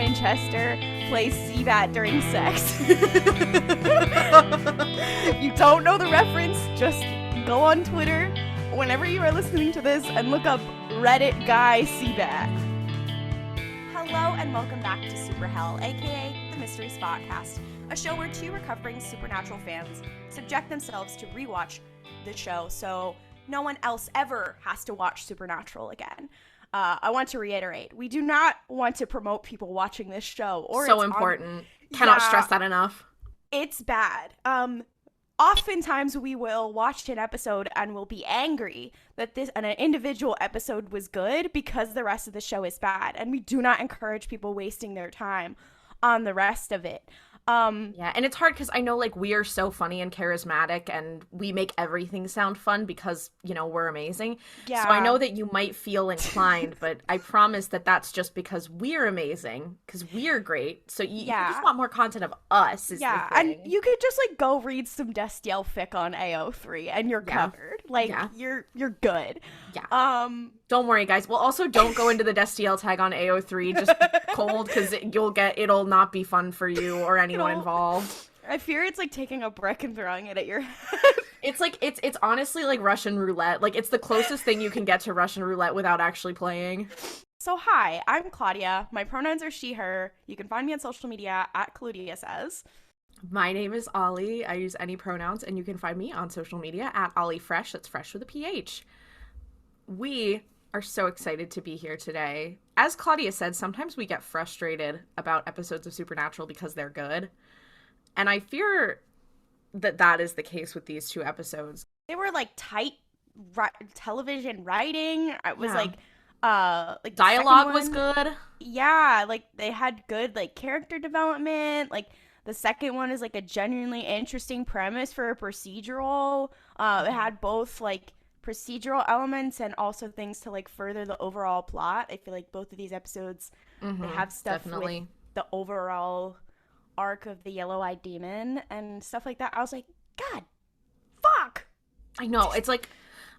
Winchester plays CBAT during sex. If you don't know the reference, just go on Twitter whenever you are listening to this and look up Reddit guy CBAT. Hello and welcome back to Super Hell, aka the Mystery Spotcast, a show where two recovering Supernatural fans subject themselves to rewatch the show so no one else ever has to watch Supernatural again. I want to reiterate, we do not want to promote people watching this show. So important. Cannot stress that enough. It's bad. Oftentimes we will watch an episode and we'll be angry that an individual episode was good because the rest of the show is bad. And we do not encourage people wasting their time on the rest of it. Yeah, and it's hard because I know, like, we are so funny and charismatic and we make everything sound fun because, you know, we're amazing. Yeah. So I know that you might feel inclined, but I promise that that's just because we're amazing, because we're great. So you just want more content of us is the thing. And you could just, like, go read some Destiel fic on AO3 and you're covered. Like, you're good. Yeah. Don't worry, guys. Well, also don't go into the Destiel tag on AO3 just cold, because it'll not be fun for you or anyone involved. I fear it's like taking a brick and throwing it at your head. It's like it's honestly like Russian roulette. Like, it's the closest thing you can get to Russian roulette without actually playing. So hi, I'm Klaudia. My pronouns are she, her. You can find me on social media at Klaudia Says. My name is Ollie. I use any pronouns, and you can find me on social media at Ollie Fresh. That's fresh with a PH. We are so excited to be here today. As Klaudia said, sometimes we get frustrated about episodes of Supernatural because they're good. And I fear that is the case with these two episodes. They were like tight television writing. It was like dialogue was good. Yeah, like they had good like character development. Like the second one is like a genuinely interesting premise for a procedural. It had both like procedural elements and also things to like further the overall plot. I feel like both of these episodes they have stuff with the overall arc of the yellow-eyed demon and stuff like that. I was like, God, fuck. I know. It's like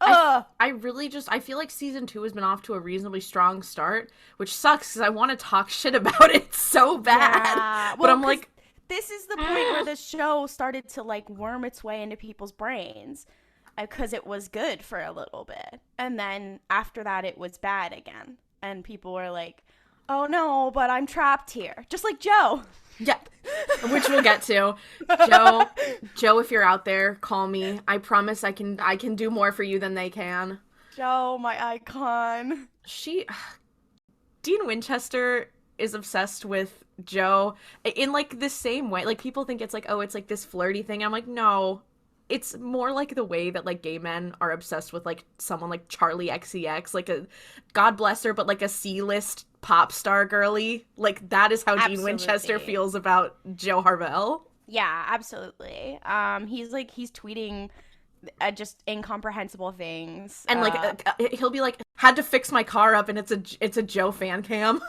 I feel like season 2 has been off to a reasonably strong start, which sucks because I want to talk shit about it so bad. Yeah. But I'm like, this is the point where the show started to like worm its way into people's brains. Because it was good for a little bit. And then after that, it was bad again. And people were like, oh no, but I'm trapped here. Just like Joe. Yeah, which we'll get to. Joe, if you're out there, call me. I promise I can do more for you than they can. Joe, my icon. Dean Winchester is obsessed with Joe in like the same way. Like, people think it's like, oh, it's like this flirty thing. I'm like, no. It's more like the way that, like, gay men are obsessed with, like, someone like Charlie XCX, like a, God bless her, but, like, a C-list pop star girly. Like, that is how Dean Winchester feels about Jo Harvelle. Yeah, absolutely. He's tweeting just incomprehensible things. And, he'll be like, had to fix my car up, and it's a Joe fan cam.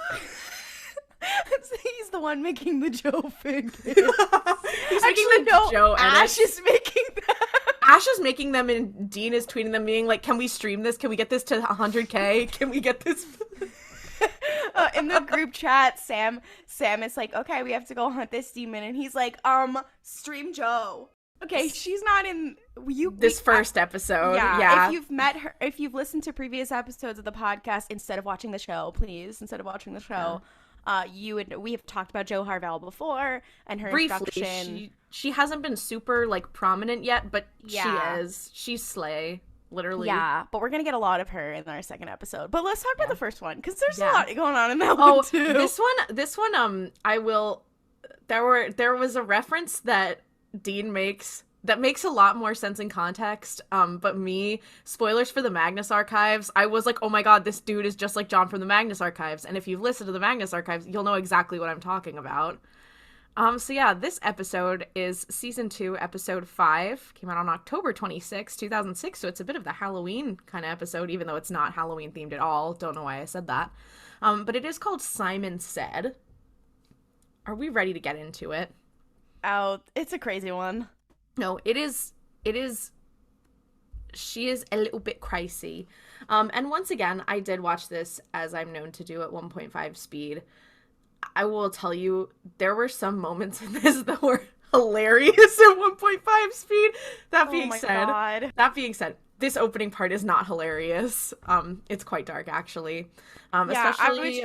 He's the one making the Joe fan cam. He's making the Joe Ash is making them. Ash is making them, and Dean is tweeting them being like, can we stream this? Can we get this to 100K? Can we get this? In the group chat, Sam is like, okay, we have to go hunt this demon. And he's like, stream Joe. Okay, she's not in first episode. Yeah. If you've met her, if you've listened to previous episodes of the podcast, instead of watching the show, we have talked about Jo Harvelle before and her briefly. introduction. She hasn't been super like prominent yet, but she is. She's slay, literally. Yeah, but we're gonna get a lot of her in our second episode. But let's talk about the first one because there's a lot going on in that one too. This one, I will. There was a reference that Dean makes that makes a lot more sense in context. But spoilers for the Magnus Archives, I was like, oh my god, this dude is just like John from the Magnus Archives. And if you've listened to the Magnus Archives, you'll know exactly what I'm talking about. So yeah, this episode is season 2, episode 5. Came out on October 26, 2006. So it's a bit of the Halloween kind of episode, even though it's not Halloween themed at all. Don't know why I said that. But it is called Simon Said. Are we ready to get into it? Oh, it's a crazy one. No, it is, she is a little bit crazy. And once again, I did watch this as I'm known to do at 1.5 speed. I will tell you, there were some moments in this that were hilarious at 1.5 speed. That being said, this opening part is not hilarious. It's quite dark, actually. Especially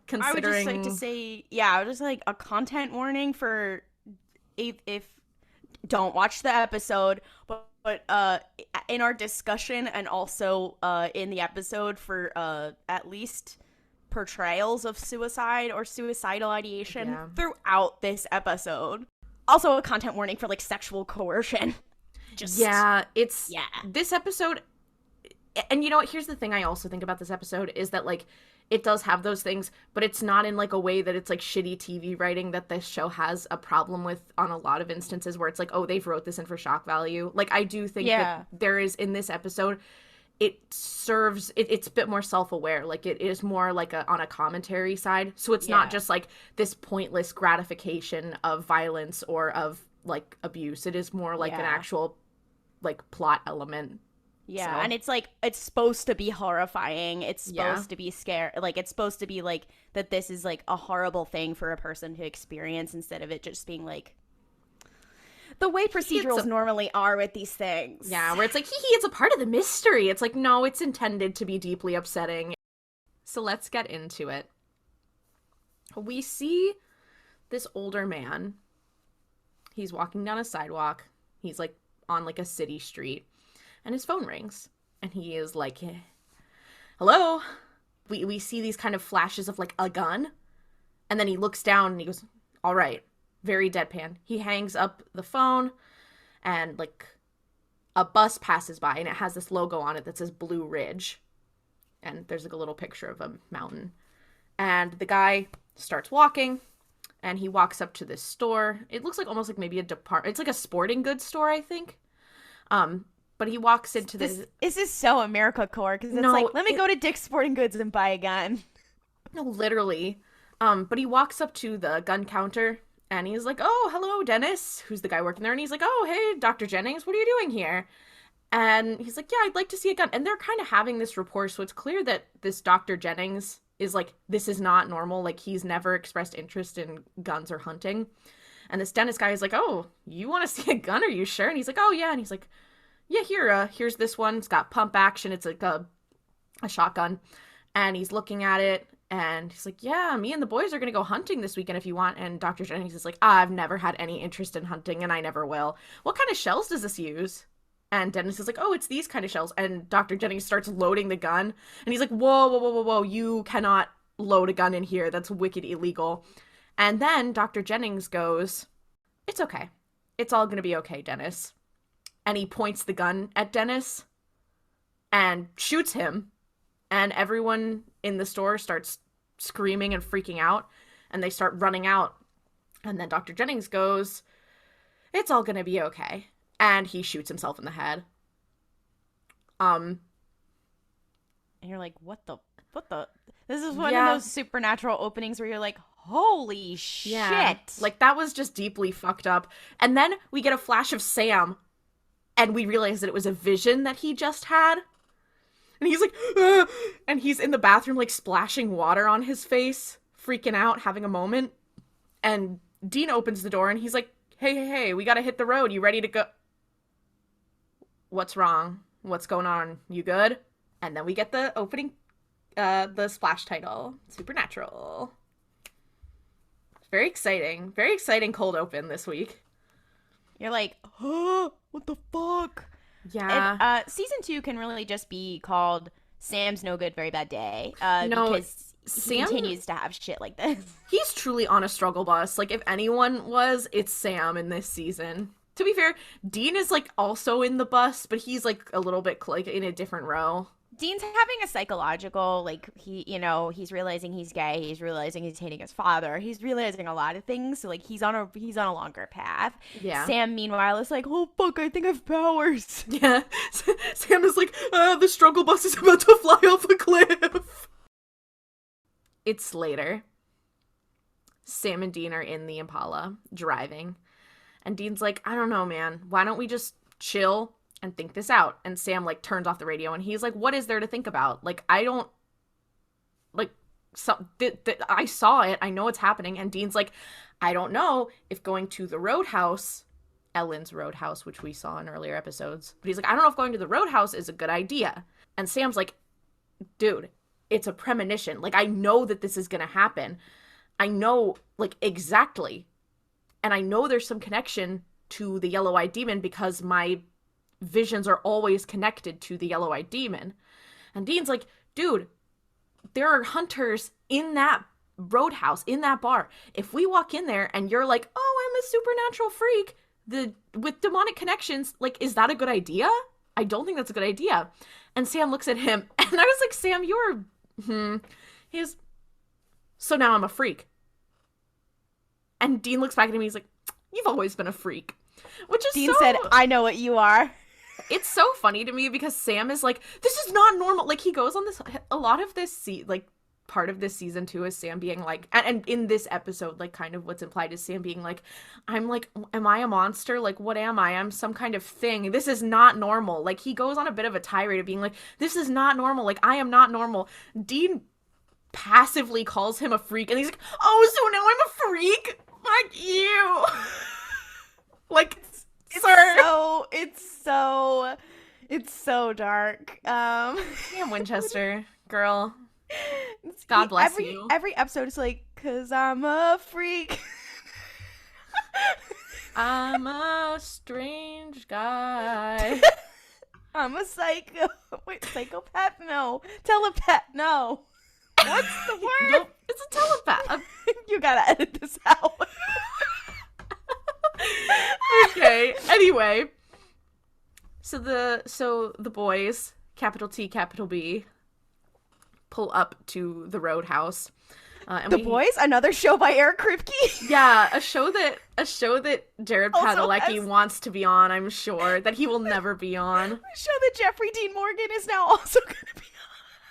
considering. I would just like to say, just like a content warning for if don't watch the episode, but in our discussion and also in the episode for at least portrayals of suicide or suicidal ideation throughout this episode. Also a content warning for like sexual coercion. This episode, and you know what, here's the thing I also think about this episode is that like it does have those things, but it's not in like a way that it's like shitty TV writing that this show has a problem with on a lot of instances where it's like, oh, they've wrote this in for shock value. Like I do think that there is in this episode, it serves it's a bit more self-aware. Like it is more like on a commentary side, so it's not just like this pointless gratification of violence or of like abuse. It is more like an actual like plot element. And it's like it's supposed to be horrifying, it's supposed to be scary, like it's supposed to be like that this is like a horrible thing for a person to experience, instead of it just being like the way procedurals normally are with these things. Yeah, where it's like, it's a part of the mystery. It's like, no, it's intended to be deeply upsetting. So let's get into it. We see this older man. He's walking down a sidewalk. He's like on like a city street. And his phone rings. And he is like, hello? We see these kind of flashes of like a gun. And then he looks down and he goes, all right. Very deadpan. He hangs up the phone, and like a bus passes by, and it has this logo on it that says Blue Ridge, and there's like a little picture of a mountain. And the guy starts walking, and he walks up to this store. It looks like almost like maybe it's like a sporting goods store, I think. But he walks into this. This is so AmeriCorps, because it's like, let me go to Dick's Sporting Goods and buy a gun. No, literally. But he walks up to the gun counter. And he's like, oh, hello, Dennis, who's the guy working there. And he's like, oh, hey, Dr. Jennings, what are you doing here? And he's like, yeah, I'd like to see a gun. And they're kind of having this rapport. So it's clear that this Dr. Jennings is like, this is not normal. Like, he's never expressed interest in guns or hunting. And this Dennis guy is like, oh, you want to see a gun? Are you sure? And he's like, oh, yeah. And he's like, yeah, here's this one. It's got pump action. It's like a shotgun. And he's looking at it. And he's like, yeah, me and the boys are going to go hunting this weekend if you want. And Dr. Jennings is like, I've never had any interest in hunting and I never will. What kind of shells does this use? And Dennis is like, oh, it's these kind of shells. And Dr. Jennings starts loading the gun. And he's like, whoa. You cannot load a gun in here. That's wicked illegal. And then Dr. Jennings goes, it's okay. It's all going to be okay, Dennis. And he points the gun at Dennis and shoots him. And everyone in the store starts screaming and freaking out, and they start running out. And then Dr. Jennings goes, it's all gonna be okay. And he shoots himself in the head. And you're like, what the? This is one of those Supernatural openings where you're like, holy shit. Like, that was just deeply fucked up. And then we get a flash of Sam, and we realize that it was a vision that he just had. And he's like, ah! And he's in the bathroom, like, splashing water on his face, freaking out, having a moment. And Dean opens the door, and he's like, hey, we gotta hit the road. You ready to go? What's wrong? What's going on? You good? And then we get the opening, the splash title, Supernatural. Very exciting cold open this week. You're like, oh, what the fuck? Yeah. And, season 2 can really just be called Sam's No Good, Very Bad Day. Because Sam continues to have shit like this. He's truly on a struggle bus. Like, if anyone was, it's Sam in this season. To be fair, Dean is, like, also in the bus, but he's, like, a little bit, like, in a different row. Dean's having a psychological, like, he's realizing he's gay, he's realizing he's hating his father, he's realizing a lot of things, so, like, he's on a longer path. Yeah. Sam, meanwhile, is like, oh, fuck, I think I have powers. Yeah. Sam is like, the struggle bus is about to fly off a cliff. It's later. Sam and Dean are in the Impala, driving, and Dean's like, I don't know, man, why don't we just chill and think this out? And Sam, like, turns off the radio, and he's like, what is there to think about? Like, I don't, like, I saw it. I know it's happening. And Dean's like, I don't know if going to the Roadhouse, Ellen's Roadhouse, which we saw in earlier episodes, but he's like, I don't know if going to the Roadhouse is a good idea. And Sam's like, dude, it's a premonition. Like, I know that this is going to happen. I know, like, exactly. And I know there's some connection to the yellow-eyed demon because my visions are always connected to the yellow-eyed demon. And Dean's like, dude, there are hunters in that Roadhouse, in that bar. If we walk in there and you're like, oh, I'm a supernatural freak with demonic connections, like, is that a good idea? I don't think that's a good idea. And Sam looks at him, and I was like, Sam, you're, He's, so now I'm a freak. And Dean looks back at him, and he's like, you've always been a freak. Which is Dean said, I know what you are. It's so funny to me because Sam is like, this is not normal. Like, he goes on this, a lot of this, part of this season 2 is Sam being like, and in this episode, like, kind of what's implied is Sam being like, I'm like, am I a monster? Like, what am I? I'm some kind of thing. This is not normal. Like, he goes on a bit of a tirade of being like, this is not normal. Like, I am not normal. Dean passively calls him a freak, and he's like, oh, so now I'm a freak? Like, you. Like, sir. It's so dark. Damn, Winchester, girl. God bless you. Every episode is like, 'cause I'm a freak. I'm a strange guy. I'm a psycho. Wait, psychopath? No. Telepath? No. What's the word? Nope, it's a telepath. You gotta edit this out. Okay, anyway. So the boys, capital T, capital B, pull up to the Roadhouse. And the Boys, another show by Eric Kripke. Yeah, a show that Jared Padalecki wants to be on. I'm sure that he will never be on. A show that Jeffrey Dean Morgan is now also going to be on.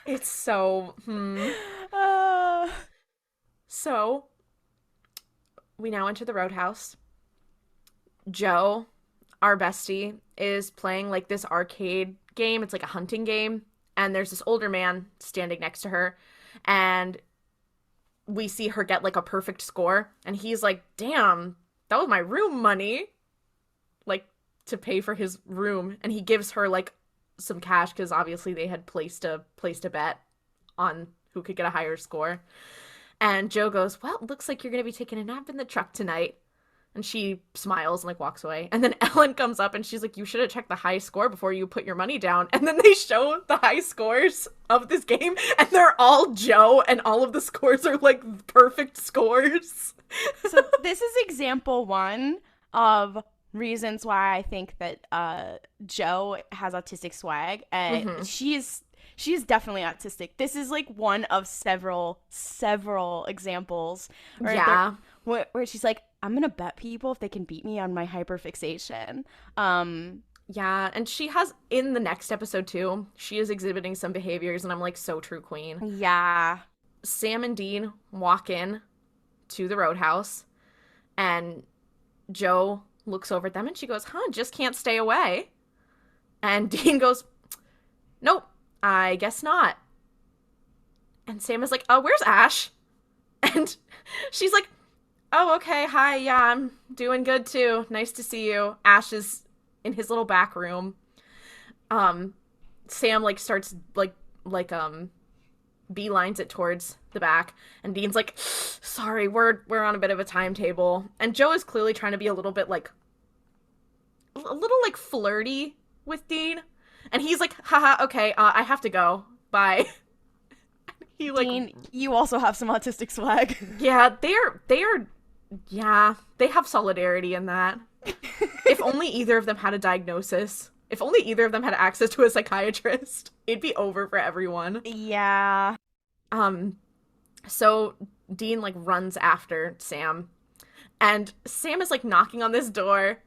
It's so. So we now enter the Roadhouse. Jo, our bestie, is playing like this arcade game. It's like a hunting game. And there's this older man standing next to her. And we see her get like a perfect score. And he's like, damn, that was my room money. Like, to pay for his room. And he gives her like some cash because obviously they had placed a bet on who could get a higher score. And Jo goes, well, looks like you're going to be taking a nap in the truck tonight. And she smiles and, like, walks away. And then Ellen comes up and she's like, you should have checked the high score before you put your money down. And then they show the high scores of this game. And they're all Jo. And all of the scores are, like, perfect scores. So this is example 1 of reasons why I think that Jo has autistic swag. And she's definitely autistic. This is, like, one of several examples. Yeah. Where she's like, I'm gonna bet people if they can beat me on my hyperfixation. Yeah, and she has, in the next episode too, she is exhibiting some behaviors, and I'm like, so true, queen. Yeah. Sam and Dean walk in to the Roadhouse, and Jo looks over at them, and she goes, just can't stay away. And Dean goes, nope, I guess not. And Sam is like, oh, where's Ash? And she's like, oh, okay, hi, yeah, I'm doing good too. Nice to see you. Ash is in his little back room. Sam, like, starts, beelines it towards the back. And Dean's like, sorry, we're on a bit of a timetable. And Jo is clearly trying to be a little bit, like, flirty with Dean. And he's like, haha, okay, I have to go. Bye. Dean, you also have some autistic swag. Yeah, they have solidarity in that. If only either of them had a diagnosis, if only either of them had access to a psychiatrist, it'd be over for everyone. Yeah. So Dean, like, runs after Sam, and Sam is, like, knocking on this door,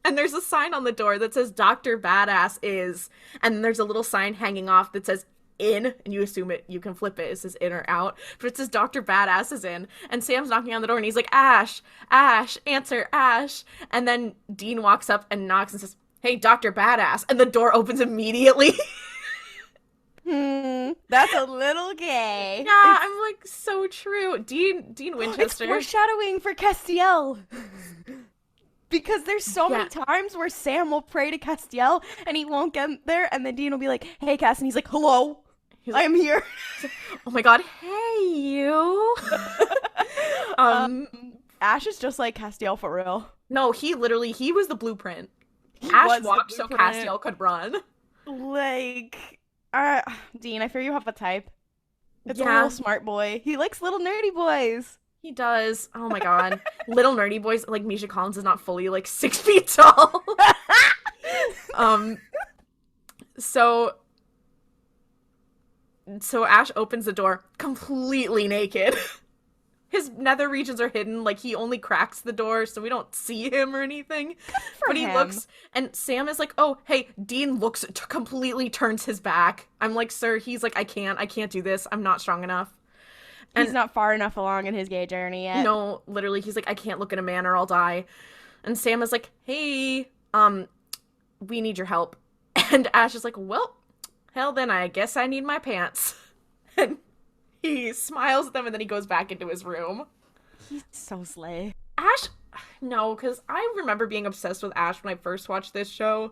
and there's a sign on the door that says Dr. Badass is, and there's a little sign hanging off that says in, and you assume you can flip it says in or out, but it says Dr. Badass is in, and Sam's knocking on the door, and he's like, Ash, answer, Ash. And then Dean walks up and knocks and says, hey, Dr. Badass, and the door opens immediately. That's a little gay. Yeah, I'm like, so true. Dean Winchester. It's foreshadowing for Castiel. Because there's so many times where Sam will pray to Castiel and he won't get there, and then Dean will be like, hey, Cass, and he's like, hello, I am here. Oh my god, hey, you. Ash is just like Castiel for real. No, he was the blueprint. Ash walked so Castiel could run. Like, Dean, I fear you have a type. It's a little smart boy. He likes little nerdy boys. He does. Oh my god. Little nerdy boys, like Misha Collins is not fully like 6 feet tall. So Ash opens the door completely naked. His nether regions are hidden, like he only cracks the door so we don't see him or anything. But he looks, and Sam is like, oh, hey, Dean looks, completely turns his back. I'm like, sir, he's like, I can't do this. I'm not strong enough. And he's not far enough along in his gay journey yet. No, literally, he's like, I can't look at a man or I'll die. And Sam is like, hey, we need your help. And Ash is like, well, hell then I guess I need my pants. And he smiles at them and then he goes back into his room. He's so slay. Ash, no, because I remember being obsessed with Ash when I first watched this show.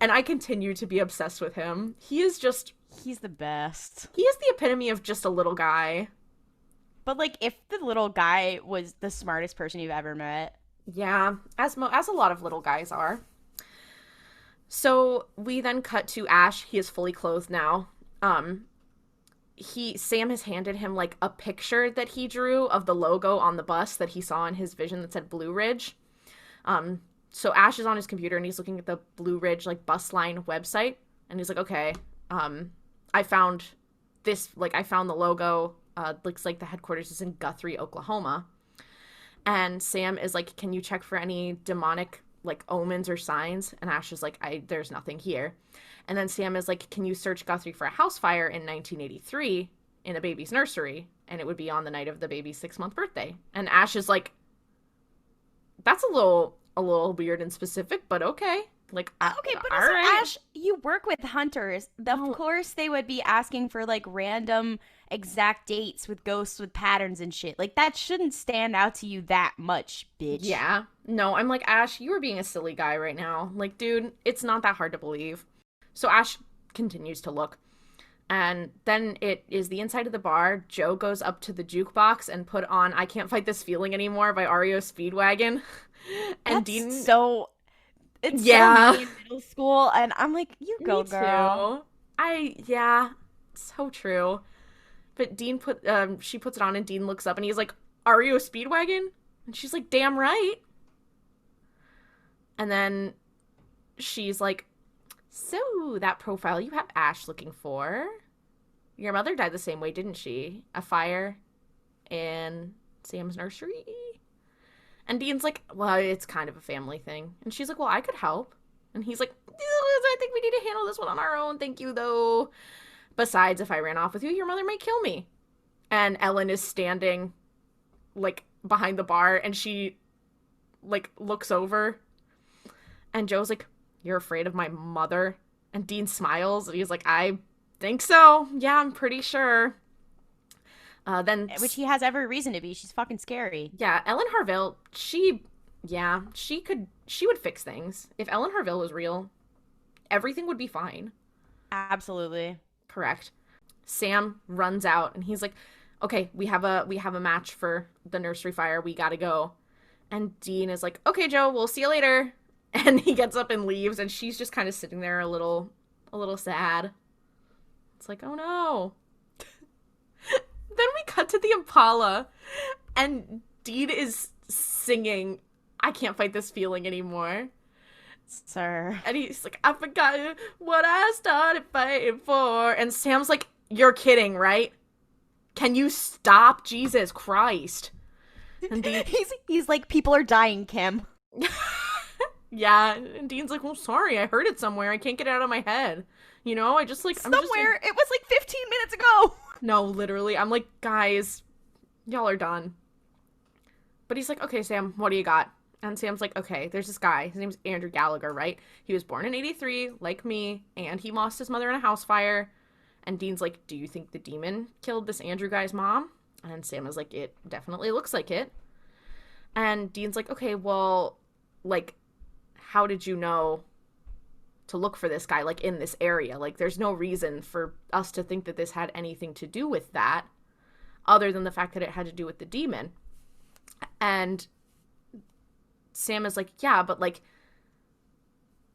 And I continue to be obsessed with him. He's the best. He is the epitome of just a little guy. But, like, if the little guy was the smartest person you've ever met. Yeah, as a lot of little guys are. So we then cut to Ash. He is fully clothed now. Sam has handed him, like, a picture that he drew of the logo on the bus that he saw in his vision that said Blue Ridge. So Ash is on his computer and he's looking at the Blue Ridge, like, bus line website. And he's like, okay, I found this, like, I found the logo. Looks like the headquarters is in Guthrie, Oklahoma. And Sam is like, can you check for any demonic, like, omens or signs? And Ash is like, there's nothing here. And then Sam is like, can you search Guthrie for a house fire in 1983 in a baby's nursery? And it would be on the night of the baby's 6-month birthday. And Ash is like, that's a little weird and specific, but okay. Like, okay, but all also, right. Ash, you work with hunters. Of course they would be asking for, like, random exact dates with ghosts with patterns and shit. Like, that shouldn't stand out to you that much, bitch. Yeah. No, I'm like, Ash, you are being a silly guy right now. Like, dude, it's not that hard to believe. So Ash continues to look. And then it is the inside of the bar. Joe goes up to the jukebox and put on I Can't Fight This Feeling Anymore by REO Speedwagon. And Dean... It's so me in middle school, and I'm like, you go, girl. So true. But Dean she puts it on and Dean looks up and he's like, REO Speedwagon? And she's like, damn right. And then she's like, so that profile you have Ash looking for, your mother died the same way, didn't she? A fire in Sam's nursery? And Dean's like, well, it's kind of a family thing. And she's like, well, I could help. And he's like, I think we need to handle this one on our own. Thank you, though. Besides, if I ran off with you, your mother might kill me. And Ellen is standing, like, behind the bar. And she, like, looks over. And Joe's like, you're afraid of my mother? And Dean smiles. And he's like, I think so. Yeah, I'm pretty sure. Which he has every reason to be. She's fucking scary. Yeah, Ellen Harvelle, she would fix things. If Ellen Harvelle was real, everything would be fine. Absolutely. Correct. Sam runs out and he's like, okay, we have a match for the nursery fire. We gotta go. And Dean is like, okay, Joe, we'll see you later. And he gets up and leaves and she's just kind of sitting there a little sad. It's like, oh no. Then we cut to the Impala, and Dean is singing, I Can't Fight This Feeling Anymore. Sir. And he's like, I forgot what I started fighting for. And Sam's like, you're kidding, right? Can you stop? Jesus Christ. And Dean... he's like, people are dying, Kim. Yeah, and Dean's like, well, sorry, I heard it somewhere. I can't get it out of my head. You know, I just like... Somewhere? It was like 15 minutes ago. No, literally. I'm like, guys, y'all are done. But he's like, okay, Sam, what do you got? And Sam's like, okay, there's this guy. His name's Andrew Gallagher, right? He was born in 83, like me, and he lost his mother in a house fire. And Dean's like, do you think the demon killed this Andrew guy's mom? And Sam is like, it definitely looks like it. And Dean's like, okay, well, like, how did you know to look for this guy, like, in this area? Like, there's no reason for us to think that this had anything to do with that, other than the fact that it had to do with the demon. And Sam is like, yeah, but, like,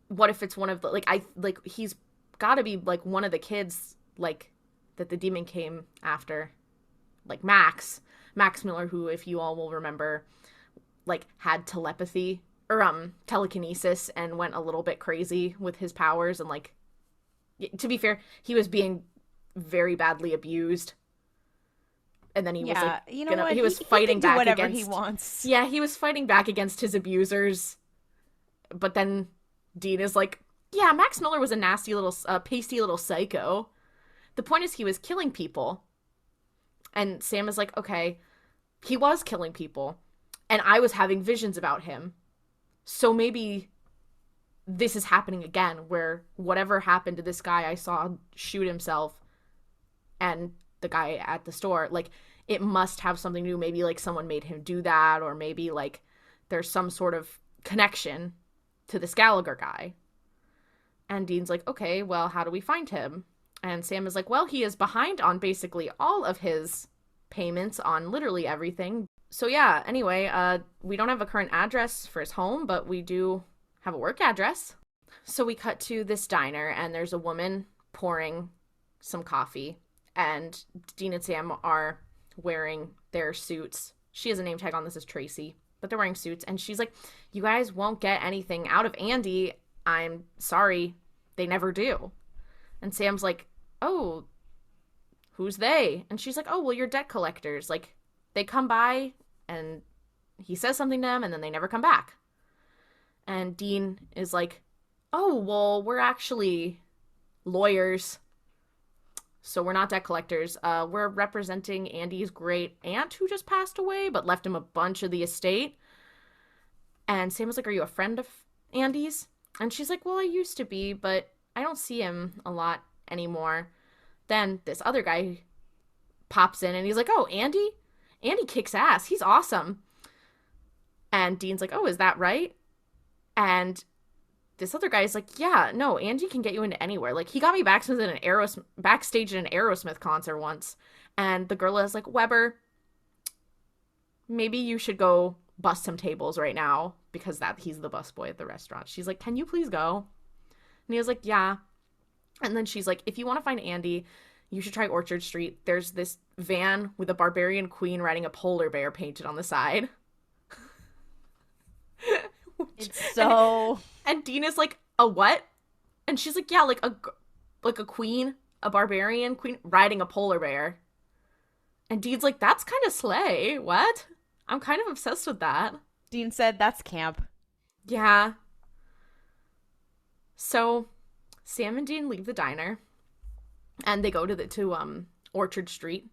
what if it's one of the, like, he's gotta be, like, one of the kids, like, that the demon came after. Like, Max Miller, who, if you all will remember, like, had telepathy, or, telekinesis, and went a little bit crazy with his powers, and, like, to be fair, he was being very badly abused. And then he was, like, you know what? He was fighting back whatever against... he wants. Yeah, he was fighting back against his abusers. But then Dean is like, yeah, Max Miller was a nasty little, pasty little psycho. The point is he was killing people. And Sam is like, okay, he was killing people. And I was having visions about him. So maybe this is happening again, where whatever happened to this guy I saw shoot himself and the guy at the store, like, it must have something to do. Maybe, like, someone made him do that, or maybe, like, there's some sort of connection to this Gallagher guy. And Dean's like, okay, well, how do we find him? And Sam is like, well, he is behind on basically all of his payments on literally everything. So yeah, anyway, we don't have a current address for his home, but we do have a work address. So we cut to this diner, and there's a woman pouring some coffee, and Dean and Sam are wearing their suits. She has a name tag on this as Tracy, but they're wearing suits, and she's like, you guys won't get anything out of Andy. I'm sorry. They never do. And Sam's like, oh, who's they? And she's like, oh, well, you're debt collectors. Like, they come by, and he says something to them, and then they never come back. And Dean is like, oh, well, we're actually lawyers, so we're not debt collectors. We're representing Andy's great aunt who just passed away, but left him a bunch of the estate. And Sam was like, are you a friend of Andy's? And she's like, well, I used to be, but I don't see him a lot anymore. Then this other guy pops in, and he's like, oh, Andy? Andy kicks ass. He's awesome. And Dean's like, oh, is that right? And this other guy's like, yeah, no, Andy can get you into anywhere. Like, he got me backstage at an Aerosmith concert once. And the girl is like, Weber, maybe you should go bust some tables right now, because he's the busboy at the restaurant. She's like, can you please go? And he was like, yeah. And then she's like, if you want to find Andy, you should try Orchard Street. There's this van with a barbarian queen riding a polar bear painted on the side. It's so... And Dean is like, a what? And she's like, yeah, like a queen, a barbarian queen riding a polar bear. And Dean's like, that's kind of slay. What? I'm kind of obsessed with that. Dean said, that's camp. Yeah. So Sam and Dean leave the diner, and they go to Orchard Street,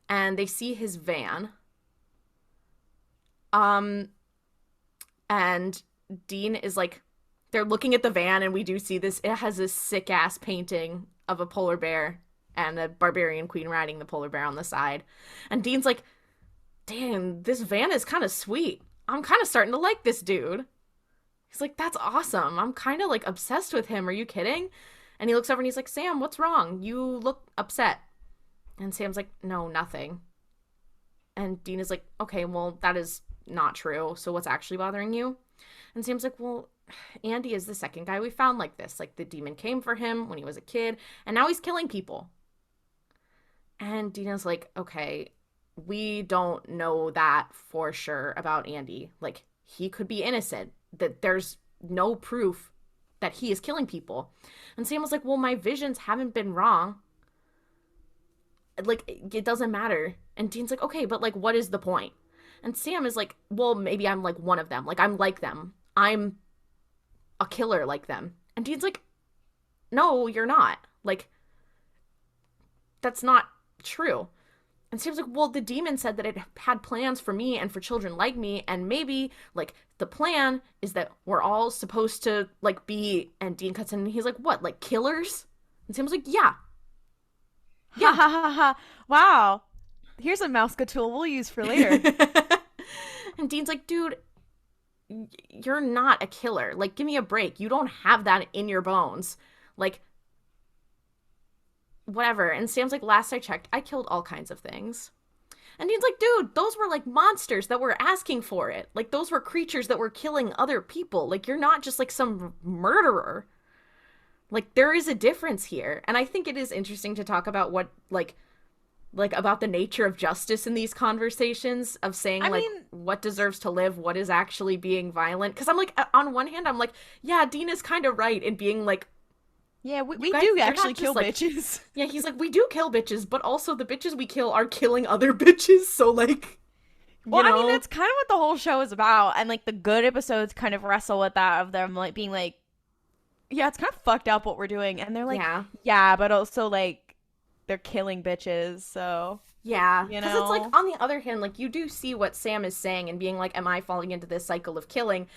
and they see his van. And Dean is like, they're looking at the van, and we do see this. It has this sick ass painting of a polar bear and a barbarian queen riding the polar bear on the side. And Dean's like, damn, this van is kind of sweet. I'm kind of starting to like this dude. He's like, that's awesome. I'm kind of, like, obsessed with him. Are you kidding? And he looks over and he's like, Sam, what's wrong? You look upset. And Sam's like, no, nothing. And Dean is like, okay, well, that is not true. So what's actually bothering you? And Sam's like, well, Andy is the second guy we found like this. Like, the demon came for him when he was a kid, and now he's killing people. And Dina's like, okay, we don't know that for sure about Andy. Like, he could be innocent. That there's no proof that he is killing people. And Sam was like, well, my visions haven't been wrong. Like, it doesn't matter. And Dean's like, okay, but, like, what is the point? And Sam is like, well, maybe I'm, like, one of them. Like, I'm like them. I'm a killer like them. And Dean's like, no, you're not. Like, that's not true. And Sam's like, well, the demon said that it had plans for me and for children like me, and maybe, like, the plan is that we're all supposed to, like, be... And Dean cuts in, and he's like, what, like, killers? And Sam's like, yeah. Ha ha ha ha. Wow. Here's a mousekatool we'll use for later. And Dean's like, dude, you're not a killer. Like, give me a break. You don't have that in your bones. Like, whatever. And Sam's like, last I checked, I killed all kinds of things. And Dean's like, dude, those were like monsters that were asking for it. Like, those were creatures that were killing other people. Like, you're not just like some murderer. Like, there is a difference here. And I think it is interesting to talk about what, like about the nature of justice in these conversations of saying, I mean, what deserves to live, what is actually being violent. Because I'm like, on one hand, I'm like, yeah, Dean is kind of right in being like, yeah, we guys, do actually kill bitches. Yeah, he's like, we do kill bitches, but also the bitches we kill are killing other bitches, so like, well, I mean, that's kind of what the whole show is about, and like the good episodes kind of wrestle with that, of them like being like, yeah, it's kind of fucked up what we're doing, and they're like, yeah, but also like they're killing bitches, so yeah, because it's like, on the other hand, like, you do see what Sam is saying and being like, am I falling into this cycle of killing?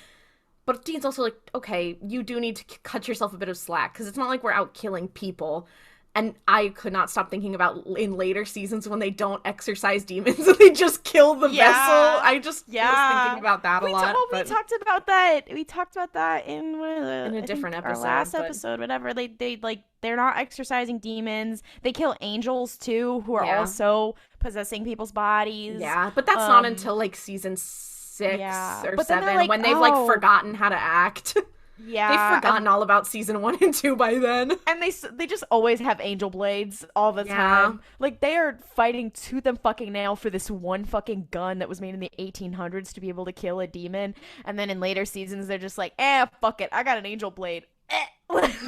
But Dean's also like, okay, you do need to cut yourself a bit of slack, because it's not like we're out killing people. And I could not stop thinking about in later seasons when they don't exorcise demons and they just kill the vessel. I just was thinking about that a lot. We talked about that. We talked about that in a different episode. Our last episode, whatever. They like, they're not exorcising demons. They kill angels too, who are also possessing people's bodies. Yeah, but that's not until like season 6 or 7 like, when they've like forgotten how to act. Yeah, they've forgotten all about season 1 and 2 by then. And they just always have angel blades all the time. Like, they are fighting tooth and fucking nail for this one fucking gun that was made in the 1800s to be able to kill a demon. And then in later seasons, they're just like, fuck it, I got an angel blade.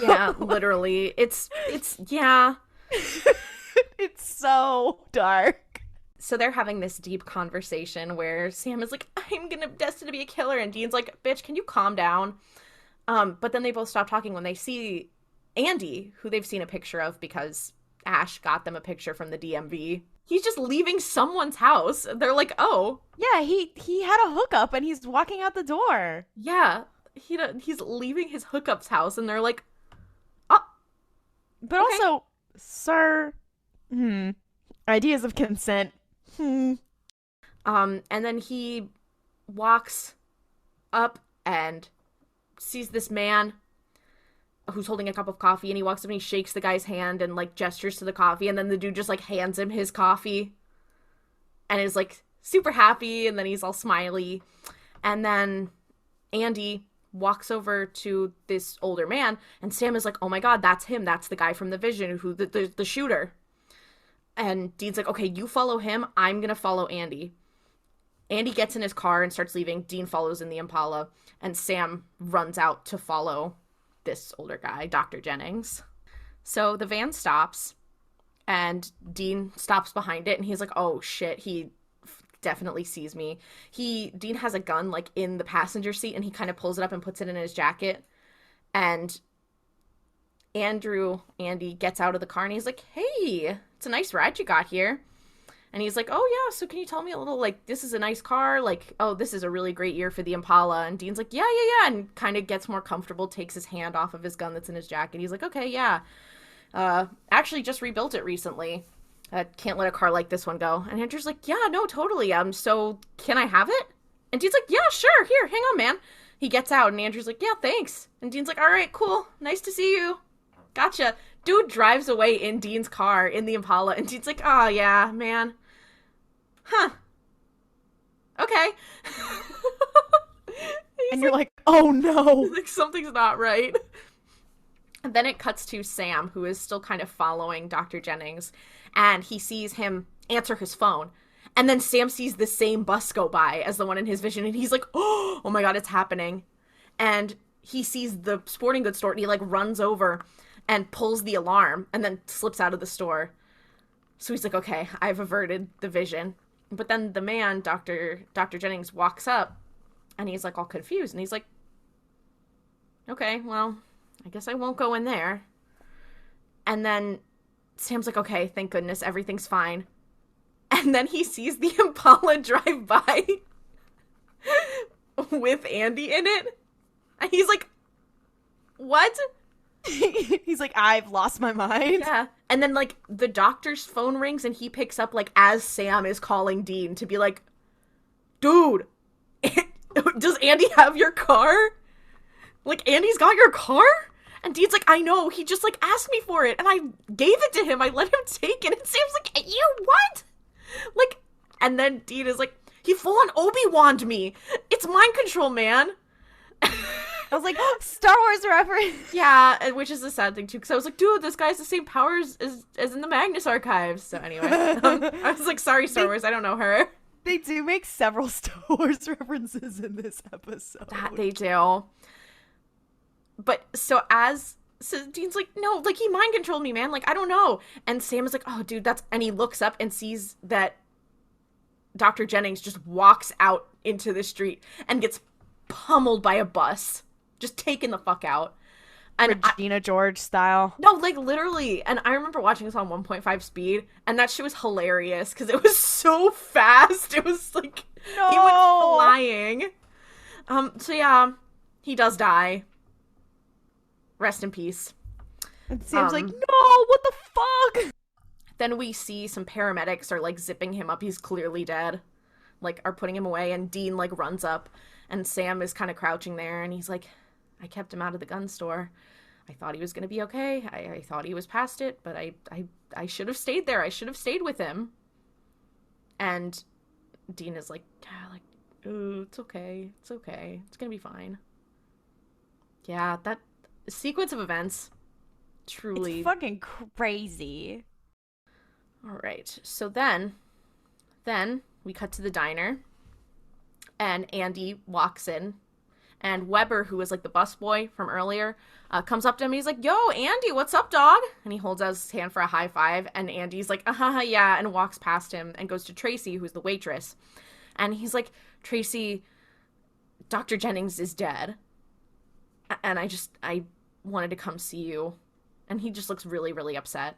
Yeah, literally. It's yeah. It's so dark. So they're having this deep conversation where Sam is like, I'm destined to be a killer. And Dean's like, bitch, can you calm down? But then they both stop talking when they see Andy, who they've seen a picture of because Ash got them a picture from the DMV. He's just leaving someone's house. They're like, oh. Yeah, he had a hookup and he's walking out the door. Yeah, he's leaving his hookup's house and they're like, oh. But also, sir, ideas of consent. And then he walks up and sees this man who's holding a cup of coffee, and he walks up and he shakes the guy's hand and like gestures to the coffee, and then the dude just like hands him his coffee and is like super happy, and then he's all smiley. And then Andy walks over to this older man, and Sam is like, oh my god, that's him, that's the guy from the vision, who the shooter. And Dean's like, okay, you follow him, I'm gonna follow Andy. Andy gets in his car and starts leaving. Dean follows in the Impala, and Sam runs out to follow this older guy, Dr. Jennings. So the van stops, and Dean stops behind it, and he's like, oh shit, he definitely sees me. Dean has a gun like in the passenger seat, and he kind of pulls it up and puts it in his jacket. And Andy gets out of the car, and he's like, hey, it's a nice ride you got here. And he's like, oh, yeah, so can you tell me a little, like, this is a nice car? Like, oh, this is a really great year for the Impala. And Dean's like, yeah, and kind of gets more comfortable, takes his hand off of his gun that's in his jacket. He's like, okay, yeah. Actually just rebuilt it recently. Can't let a car like this one go. And Andrew's like, yeah, no, totally. So can I have it? And Dean's like, yeah, sure. Here, hang on, man. He gets out, and Andrew's like, yeah, thanks. And Dean's like, all right, cool. Nice to see you. Gotcha. Dude drives away in Dean's car in the Impala, and Dean's like, oh, yeah, man. Huh. Okay. And you're like, oh no. Like, something's not right. And then it cuts to Sam, who is still kind of following Dr. Jennings, and he sees him answer his phone. And then Sam sees the same bus go by as the one in his vision, and he's like, oh my god, it's happening. And he sees the sporting goods store, and he like runs over and pulls the alarm and then slips out of the store. So he's like, okay, I've averted the vision. But then the man, Dr. Jennings, walks up, and he's like all confused, and he's like, okay, well, I guess I won't go in there. And then Sam's like, okay, thank goodness, everything's fine. And then he sees the Impala drive by with Andy in it. And he's like, what? He's like, I've lost my mind. Yeah. And then, like, the doctor's phone rings and he picks up, like, as Sam is calling Dean to be like, dude, does Andy have your car? Like, Andy's got your car? And Dean's like, I know, he just, like, asked me for it, and I gave it to him, I let him take it, and Sam's like, you what? Like, and then Dean is like, he full-on Obi-Wan'd me! It's mind control, man! I was like, oh, Star Wars reference! Yeah, which is a sad thing, too, because I was like, dude, this guy has the same powers as in the Magnus Archives. So anyway, I was like, sorry, Star Wars, I don't know her. They do make several Star Wars references in this episode. That they do. But so Dean's like, no, like, he mind controlled me, man. Like, I don't know. And Sam is like, oh, dude, and he looks up and sees that Dr. Jennings just walks out into the street and gets pummeled by a bus. Just taken the fuck out. And Regina George style. No, like, literally. And I remember watching this on 1.5 speed, and that shit was hilarious because it was so fast. It was like, no! He went flying. So yeah, he does die. Rest in peace. And Sam's like, no, what the fuck? Then we see some paramedics are, like, zipping him up. He's clearly dead. Like, are putting him away, and Dean, like, runs up, and Sam is kind of crouching there, and he's like, I kept him out of the gun store. I thought he was going to be okay. I thought he was past it, but I should have stayed there. I should have stayed with him. And Dean is like, ooh, it's okay. It's okay. It's going to be fine. Yeah, that sequence of events, truly. It's fucking crazy. All right. So then we cut to the diner, and Andy walks in. And Weber, who was, like, the busboy from earlier, comes up to him. And he's like, yo, Andy, what's up, dog? And he holds out his hand for a high five. And Andy's like, yeah, and walks past him and goes to Tracy, who's the waitress. And he's like, Tracy, Dr. Jennings is dead. And I wanted to come see you. And he just looks really, really upset.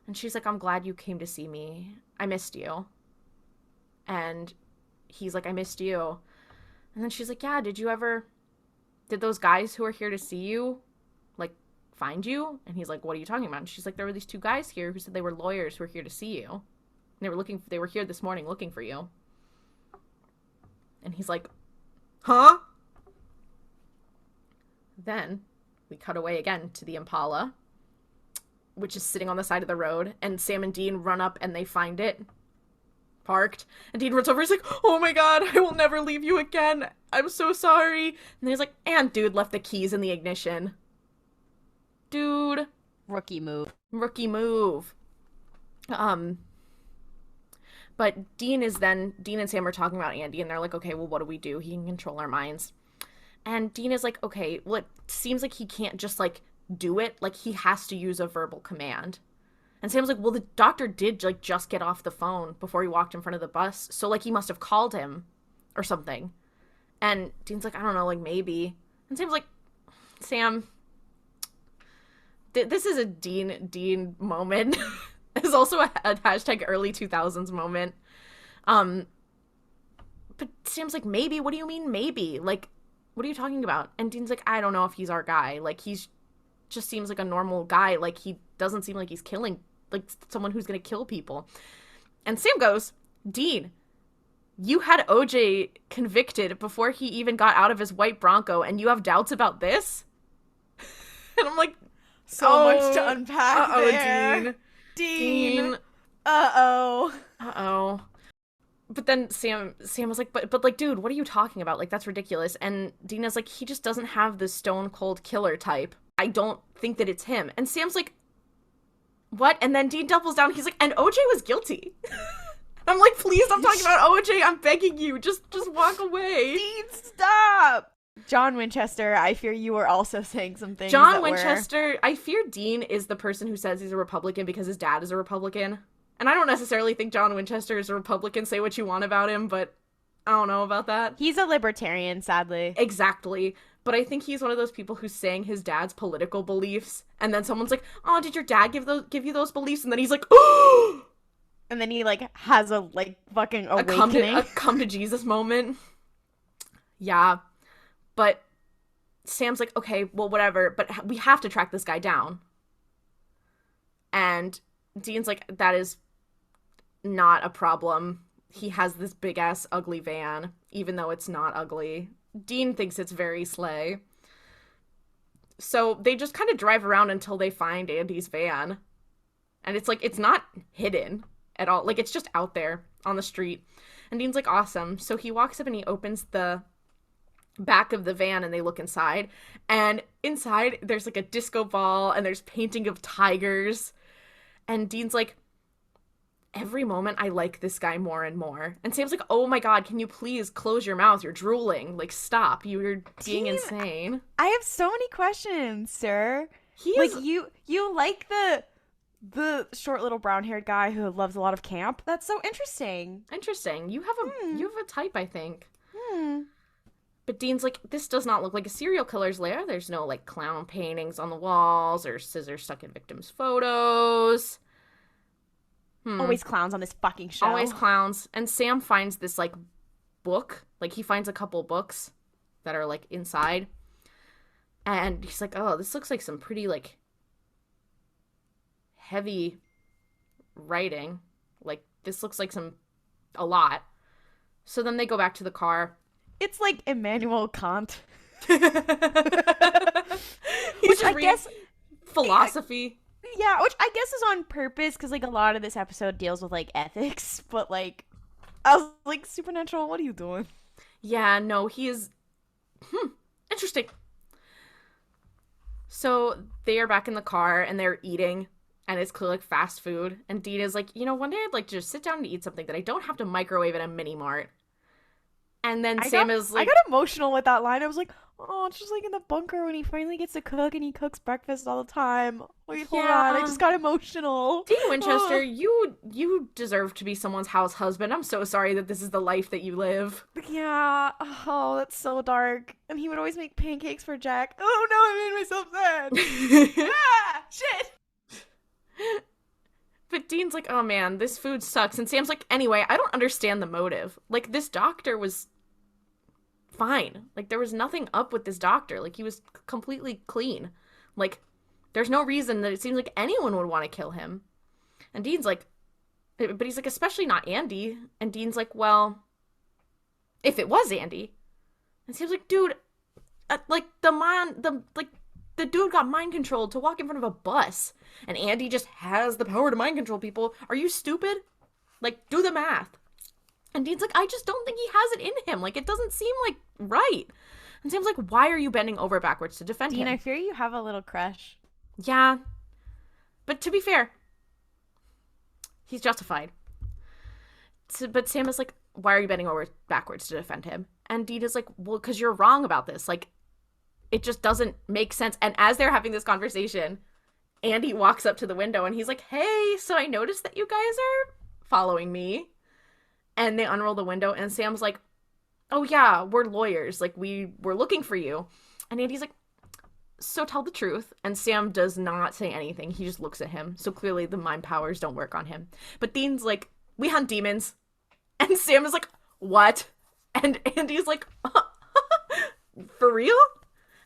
And she's like, I'm glad you came to see me. I missed you. And he's like, I missed you. And then she's like, yeah, did those guys who are here to see you, like, find you? And he's like, what are you talking about? And she's like, there were these two guys here who said they were lawyers who were here to see you. And they were here this morning looking for you. And he's like, huh? Then we cut away again to the Impala, which is sitting on the side of the road, and Sam and Dean run up and they find it parked, and Dean runs over. He's like, oh my god, I will never leave you again, I'm so sorry. And he's like, and dude left the keys in the ignition. Dude, rookie move. But Dean and Sam are talking about Andy, and they're like, okay, well, what do we do? He can control our minds. And Dean is like, okay, well, it seems like he can't just, like, do it. Like, he has to use a verbal command. And Sam's like, well, the doctor did, like, just get off the phone before he walked in front of the bus. So, like, he must have called him or something. And Dean's like, I don't know, like, maybe. And Sam's like, Sam, this is a Dean moment. It's also a hashtag early 2000s moment. But Sam's like, maybe? What do you mean, maybe? Like, what are you talking about? And Dean's like, I don't know if he's our guy. Like, he's just seems like a normal guy. Like, he doesn't seem like he's killing, like, someone who's gonna kill people. And Sam goes, Dean, you had OJ convicted before he even got out of his white Bronco, and you have doubts about this? And I'm like, so much to unpack there. Dean. Uh-oh. But then Sam was like, but like, dude, what are you talking about? Like, that's ridiculous. And Dean is like, he just doesn't have the stone cold killer type. I don't think that it's him. And Sam's like, what? And then Dean doubles down. He's like, and OJ was guilty. I'm like, please stop talking about OJ. I'm begging you. Just walk away. Dean, stop. John Winchester, I fear you were also saying some things. John Winchester, I fear Dean is the person who says he's a Republican because his dad is a Republican. And I don't necessarily think John Winchester is a Republican. Say what you want about him, but I don't know about that. He's a libertarian, sadly. Exactly. But I think he's one of those people who's saying his dad's political beliefs, and then someone's like, oh, did your dad give you those beliefs? And then he's like, oh! And then he, like, has a, like, fucking awakening. A come to Jesus moment. Yeah. But Sam's like, okay, well, whatever, but we have to track this guy down. And Dean's like, that is not a problem. He has this big-ass ugly van, even though it's not ugly. Dean thinks it's very slay. So they just kind of drive around until they find Andy's van. And it's like, it's not hidden at all. Like, it's just out there on the street. And Dean's like, awesome. So he walks up and he opens the back of the van and they look inside. And inside, there's like a disco ball and there's painting of tigers. And Dean's like, every moment I like this guy more and more. And Sam's like, oh my god, can you please close your mouth? You're drooling. Like, stop. You're being insane. I have so many questions, sir. He's like, you like the short little brown-haired guy who loves a lot of camp? That's so interesting. Interesting. You have a type, I think. But Dean's like, this does not look like a serial killer's lair. There's no, like, clown paintings on the walls or scissors stuck in victims' photos. Always clowns on this fucking show. Always clowns. And Sam finds this, like, book. Like, he finds a couple books that are, like, inside. And he's like, oh, this looks like some pretty, like, heavy writing. Like, this looks like a lot. So then they go back to the car. It's like Immanuel Kant. Which I guess philosophy. Yeah, which I guess is on purpose because like a lot of this episode deals with like ethics, but like I was like, Supernatural, what are you doing? Yeah, no, he is interesting. So they are back in the car and they're eating and it's clearly like fast food. And Dean is like, one day I'd like to just sit down and eat something that I don't have to microwave at a mini mart. And then Sam is like... I got emotional with that line. I was like, oh, it's just like in the bunker when he finally gets to cook and he cooks breakfast all the time. Wait, hold on. I just got emotional. Dean Winchester, you deserve to be someone's house husband. I'm so sorry that this is the life that you live. Yeah. Oh, that's so dark. And he would always make pancakes for Jack. Oh, no, I made myself sad. Shit. But Dean's like, oh man, this food sucks. And Sam's like, anyway, I don't understand the motive. Like, this doctor was fine. Like, there was nothing up with this doctor. Like, he was completely clean. Like, there's no reason that it seems like anyone would want to kill him. And Dean's like, but he's like, especially not Andy. And Dean's like, well, if it was Andy. And Sam's like, dude, the dude got mind controlled to walk in front of a bus. And Andy just has the power to mind control people. Are you stupid? Like, do the math. And Dean's like, I just don't think he has it in him. Like, it doesn't seem, like, right. And Sam's like, why are you bending over backwards to defend him? Dean, I fear you have a little crush. Yeah. But to be fair, he's justified. But Sam is like, why are you bending over backwards to defend him? And Dean is like, well, because you're wrong about this. Like, it just doesn't make sense. And as they're having this conversation, Andy walks up to the window and he's like, hey, so I noticed that you guys are following me. And they unroll the window and Sam's like, oh yeah, we're lawyers. Like, we're looking for you. And Andy's like, so tell the truth. And Sam does not say anything. He just looks at him. So clearly the mind powers don't work on him. But Dean's like, we hunt demons. And Sam is like, what? And Andy's like, for real?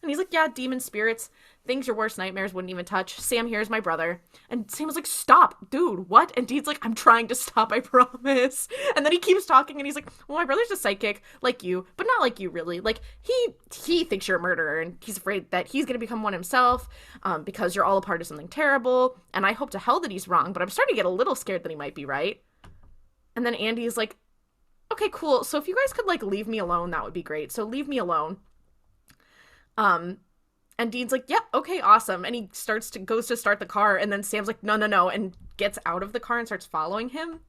And he's like, yeah, demon spirits, things your worst nightmares wouldn't even touch. Sam, here's my brother. And Sam was like, stop, dude, what? And Dean's like, I'm trying to stop, I promise. And then he keeps talking and he's like, well, my brother's a psychic, like you, but not like you, really. Like, he thinks you're a murderer and he's afraid that he's going to become one himself because you're all a part of something terrible. And I hope to hell that he's wrong, but I'm starting to get a little scared that he might be right. And then Andy's like, okay, cool. So if you guys could, like, leave me alone, that would be great. So leave me alone. And Dean's like, yep, okay, awesome. And he goes to start the car, and then Sam's like, no, and gets out of the car and starts following him.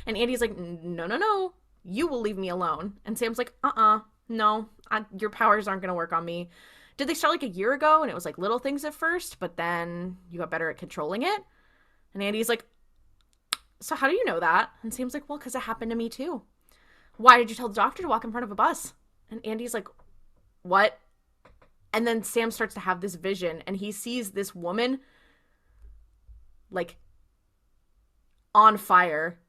And Andy's like, no, you will leave me alone. And Sam's like, no, your powers aren't going to work on me. Did they start like a year ago? And it was like little things at first, but then you got better at controlling it. And Andy's like, so how do you know that? And Sam's like, well, because it happened to me too. Why did you tell the doctor to walk in front of a bus? And Andy's like, what? And then Sam starts to have this vision, and he sees this woman, like, on fire,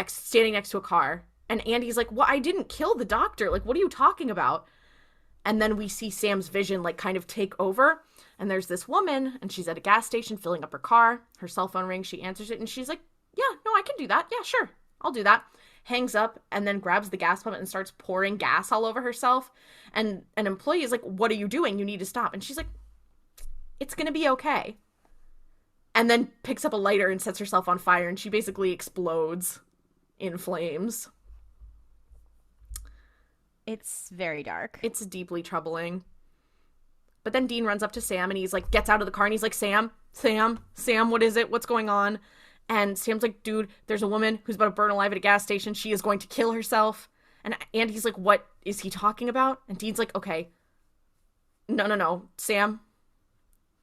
standing next to a car. And Andy's like, well, I didn't kill the doctor. Like, what are you talking about? And then we see Sam's vision like kind of take over. And there's this woman, and she's at a gas station filling up her car. Her cell phone rings. She answers it, and she's like, yeah, no, I can do that. Yeah, sure. I'll do that. Hangs up and then grabs the gas pump and starts pouring gas all over herself. And an employee is like, what are you doing? You need to stop. And she's like, it's going to be okay. And then picks up a lighter and sets herself on fire, and she basically explodes in flames. It's very dark. It's deeply troubling. But then Dean runs up to Sam, and he's like, gets out of the car, and he's like, Sam, what is it? What's going on? And Sam's like, dude, there's a woman who's about to burn alive at a gas station. She is going to kill herself. And Andy's like, what is he talking about? And Dean's like, okay, no, Sam,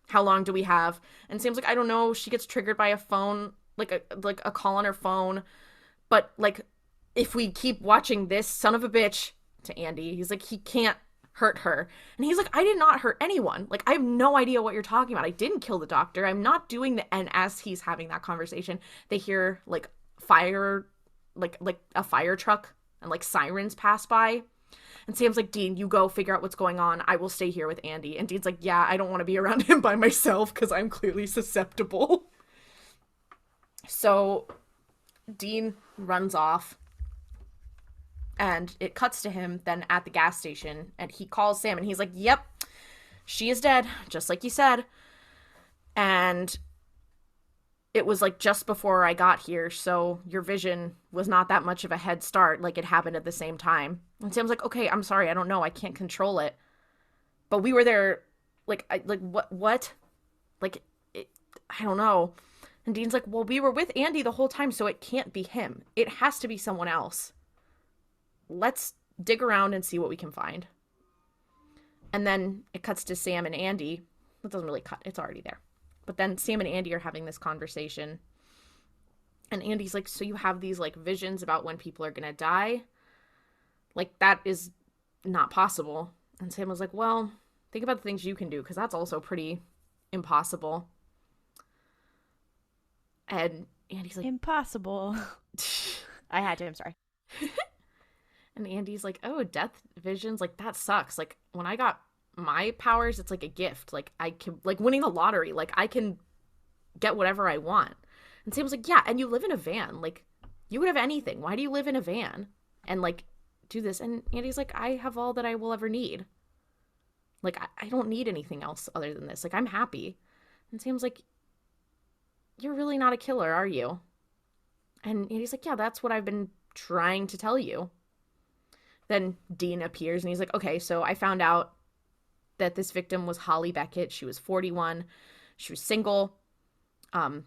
how long do we have? And Sam's like, I don't know. She gets triggered by a phone, like a call on her phone. But like, if we keep watching this son of a bitch, to Andy, he's like, he can't hurt her. And he's like, I did not hurt anyone. Like, I have no idea what you're talking about. I didn't kill the doctor. I'm not doing the. And as he's having that conversation, they hear like fire, like a fire truck and like sirens pass by. And Sam's like, Dean, you go figure out what's going on. I will stay here with Andy. And Dean's like, yeah, I don't want to be around him by myself because I'm clearly susceptible. So Dean runs off. And it cuts to him then at the gas station, and he calls Sam, and he's like, yep, she is dead, just like you said. And it was like just before I got here, so your vision was not that much of a head start, like it happened at the same time. And Sam's like, okay, I'm sorry, I don't know, I can't control it. But we were there, what? Like, I don't know. And Dean's like, well, we were with Andy the whole time, so it can't be him. It has to be someone else. Let's dig around and see what we can find. And then it cuts to Sam and Andy. It doesn't really cut. It's already there. But then Sam and Andy are having this conversation. And Andy's like, so you have these like visions about when people are going to die? Like, that is not possible. And Sam was like, well, think about the things you can do, because that's also pretty impossible. And Andy's like, impossible. I had to, I'm sorry. And Andy's like, oh, death visions, like, that sucks. Like, when I got my powers, it's like a gift. Like, I can, like, winning the lottery, like, I can get whatever I want. And Sam's like, yeah, and you live in a van. Like, you would have anything. Why do you live in a van? And, like, do this. And Andy's like, I have all that I will ever need. Like, I don't need anything else other than this. Like, I'm happy. And Sam's like, you're really not a killer, are you? And Andy's like, yeah, that's what I've been trying to tell you. Then Dean appears, and he's like, okay, so I found out that this victim was Holly Beckett. She was 41. She was single. I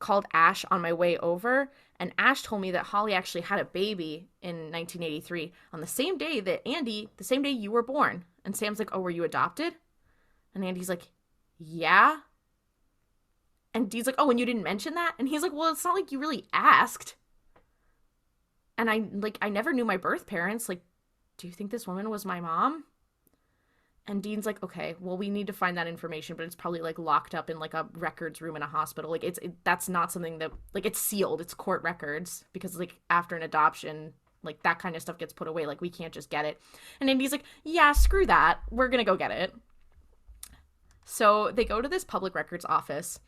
called Ash on my way over, and Ash told me that Holly actually had a baby in 1983 on the same day that Andy, the same day you were born. And Sam's like, oh, were you adopted? And Andy's like, yeah. And Dean's like, oh, and you didn't mention that? And he's like, well, it's not like you really asked. And I never knew my birth parents. Like, do you think this woman was my mom? And Dean's like, okay, well, we need to find that information, but it's probably, like, locked up in, like, a records room in a hospital. Like, that's not something that, like, it's sealed. It's court records because, like, after an adoption, like, that kind of stuff gets put away. Like, we can't just get it. And Andy's like, yeah, screw that. We're gonna go get it. So they go to this public records office,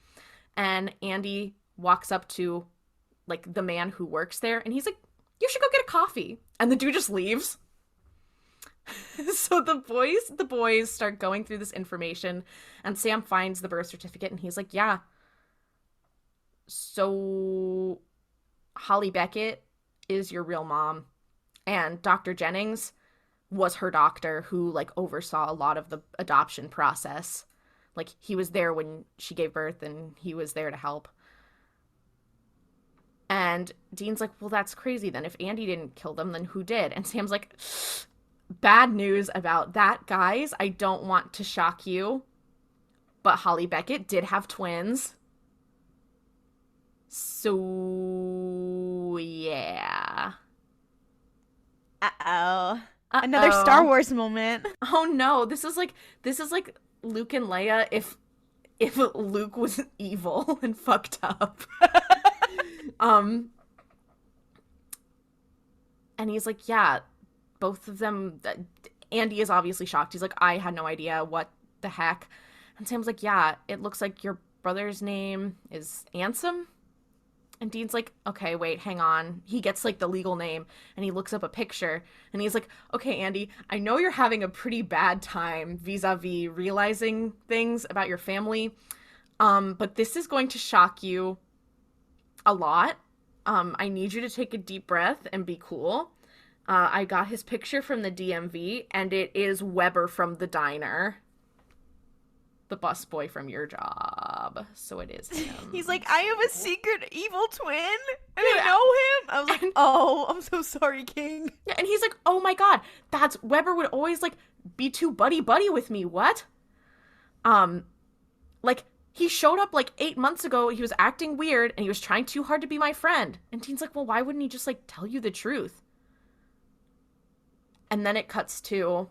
and Andy walks up to, like, the man who works there, and he's like, you should go get a coffee. And the dude just leaves. So the boys start going through this information, and Sam finds the birth certificate, and he's like, yeah, so Holly Beckett is your real mom, and Dr. Jennings was her doctor who, like, oversaw a lot of the adoption process. Like, he was there when she gave birth, and he was there to help. And Dean's like, well, that's crazy then. If Andy didn't kill them, then who did? And Sam's like, bad news about that, guys. I don't want to shock you, but Holly Beckett did have twins. So, yeah. Uh-oh. Another Star Wars moment. Oh, no. This is like Luke and Leia if Luke was evil and fucked up. And he's like, yeah, both of them, Andy is obviously shocked. He's like, I had no idea. What the heck? And Sam's like, yeah, it looks like your brother's name is Ansem. And Dean's like, okay, wait, hang on. He gets, like, the legal name, and he looks up a picture, and he's like, okay, Andy, I know you're having a pretty bad time vis-a-vis realizing things about your family, but this is going to shock you a lot. I need you to take a deep breath and be cool. I got his picture from the DMV, and it is Weber from the diner. The busboy from your job. So it is him. He's like, I have a secret evil twin, and I know him. I was like, oh, I'm so sorry, King. Yeah, and he's like, oh my god, that's Weber would always, like, be too buddy-buddy with me. What? Like, he showed up, like, 8 months ago. He was acting weird, and he was trying too hard to be my friend. And Dean's like, well, why wouldn't he just, like, tell you the truth? And then it cuts to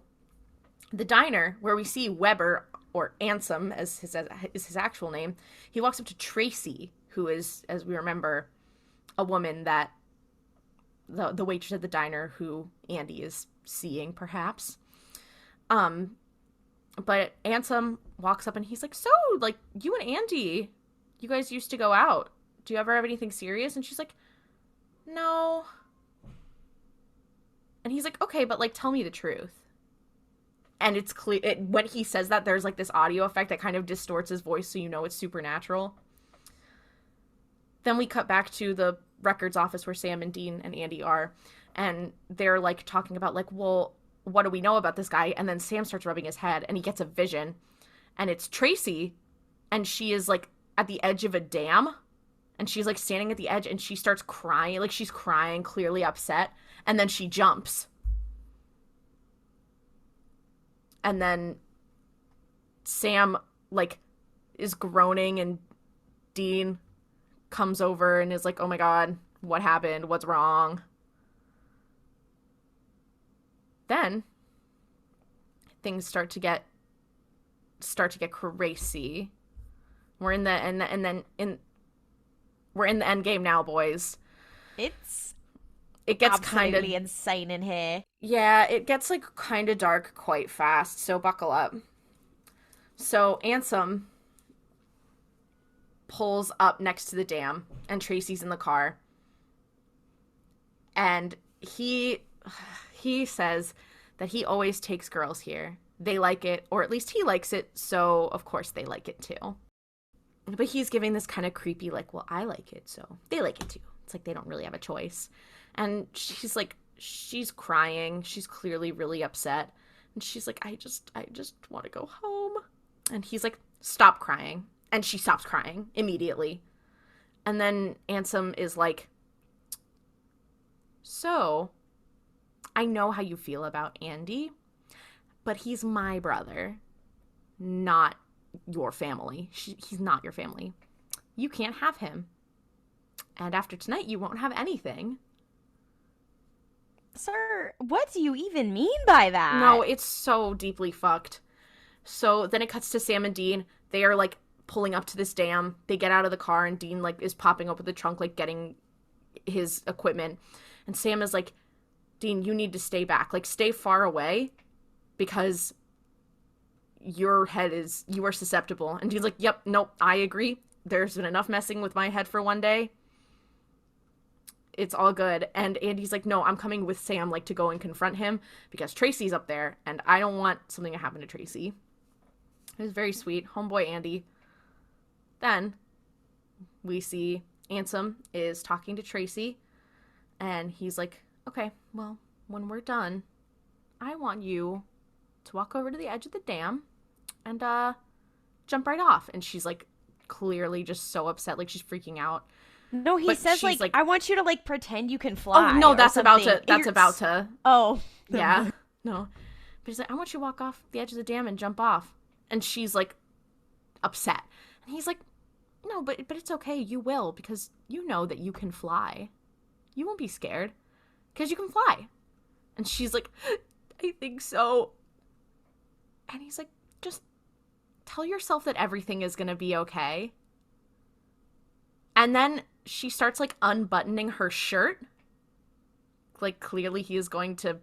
the diner, where we see Weber, or Ansem, as his actual name. He walks up to Tracy, who is, as we remember, a woman that the waitress at the diner who Andy is seeing, perhaps. But Ansem walks up and he's like, so, like, you and Andy, you guys used to go out. Do you ever have anything serious? And she's like, no. And he's like, okay, but, like, tell me the truth. And it's clear, when he says that, there's, like, this audio effect that kind of distorts his voice so you know it's supernatural. Then we cut back to the records office where Sam and Dean and Andy are, and they're, like, talking about, like, well, what do we know about this guy? And then Sam starts rubbing his head, and he gets a vision, and it's Tracy, and she is, like, at the edge of a dam, and she's, like, standing at the edge, and she starts crying, like, she's crying, clearly upset, and then she jumps. And then Sam, like, is groaning, and Dean comes over and is like, oh my god, what happened? What's wrong? Then things start to get crazy. We're in the we're in the end game now, boys. It gets kind of insane in here. Yeah, it gets, like, kind of dark quite fast, so buckle up. So Ansem pulls up next to the dam, and Tracy's in the car. And he says that he always takes girls here. They like it, or at least he likes it, so of course they like it too. But he's giving this kind of creepy, like, well, I like it, so they like it too. It's like they don't really have a choice. And she's like, she's crying. She's clearly really upset. And she's like, I just want to go home. And he's like, stop crying. And she stops crying immediately. And then Ansem is like, so, I know how you feel about Andy, but he's my brother, not your family. He's not your family. You can't have him. And after tonight, you won't have anything. Sir, what do you even mean by that? No, it's so deeply fucked. So then it cuts to Sam and Dean. They are, like, pulling up to this dam. They get out of the car, and Dean, like, is popping open the trunk, like, getting his equipment. And Sam is like, Dean, you need to stay back. Like, stay far away, because you are susceptible. And Dean's like, yep, nope, I agree. There's been enough messing with my head for one day. It's all good. And Andy's like, no, I'm coming with Sam, like, to go and confront him, because Tracy's up there, and I don't want something to happen to Tracy. It was very sweet. Homeboy Andy. Then we see Ansem is talking to Tracy, and he's like, okay, well, when we're done, I want you to walk over to the edge of the dam and jump right off. And she's, like, clearly just so upset, like, she's freaking out. No, he says, like, I want you to, like, pretend you can fly. Oh, no, that's about to. Oh. Yeah. No. But he's like, I want you to walk off the edge of the dam and jump off. And she's, like, upset. And he's like, no, but it's okay. You will, because you know that you can fly. You won't be scared, because you can fly. And she's like, I think so. And he's like, just tell yourself that everything is going to be okay. And then she starts, like, unbuttoning her shirt. Like, clearly he is going to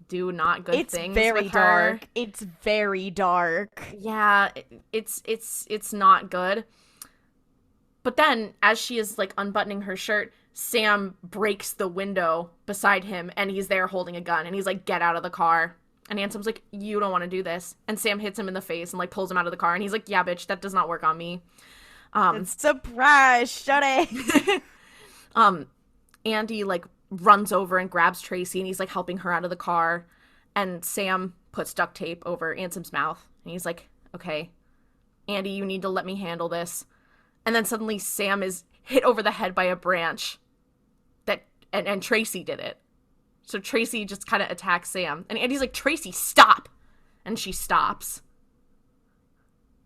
do not good It's things very with her. dark. It's very dark. Yeah, it's not good. But then, as she is, like, unbuttoning her shirt, Sam breaks the window beside him, and he's there holding a gun, and he's like, get out of the car. And Ansem's like, you don't want to do this. And Sam hits him in the face and, like, pulls him out of the car, and he's like, yeah, bitch, that does not work on me. Surprise, shut it. Andy, like, runs over and grabs Tracy, and he's, like, helping her out of the car. And Sam puts duct tape over Ansem's mouth, and he's like, okay, Andy, you need to let me handle this. And then suddenly Sam is hit over the head by a branch and Tracy did it. So Tracy just kind of attacks Sam. And Andy's like, Tracy, stop! And she stops.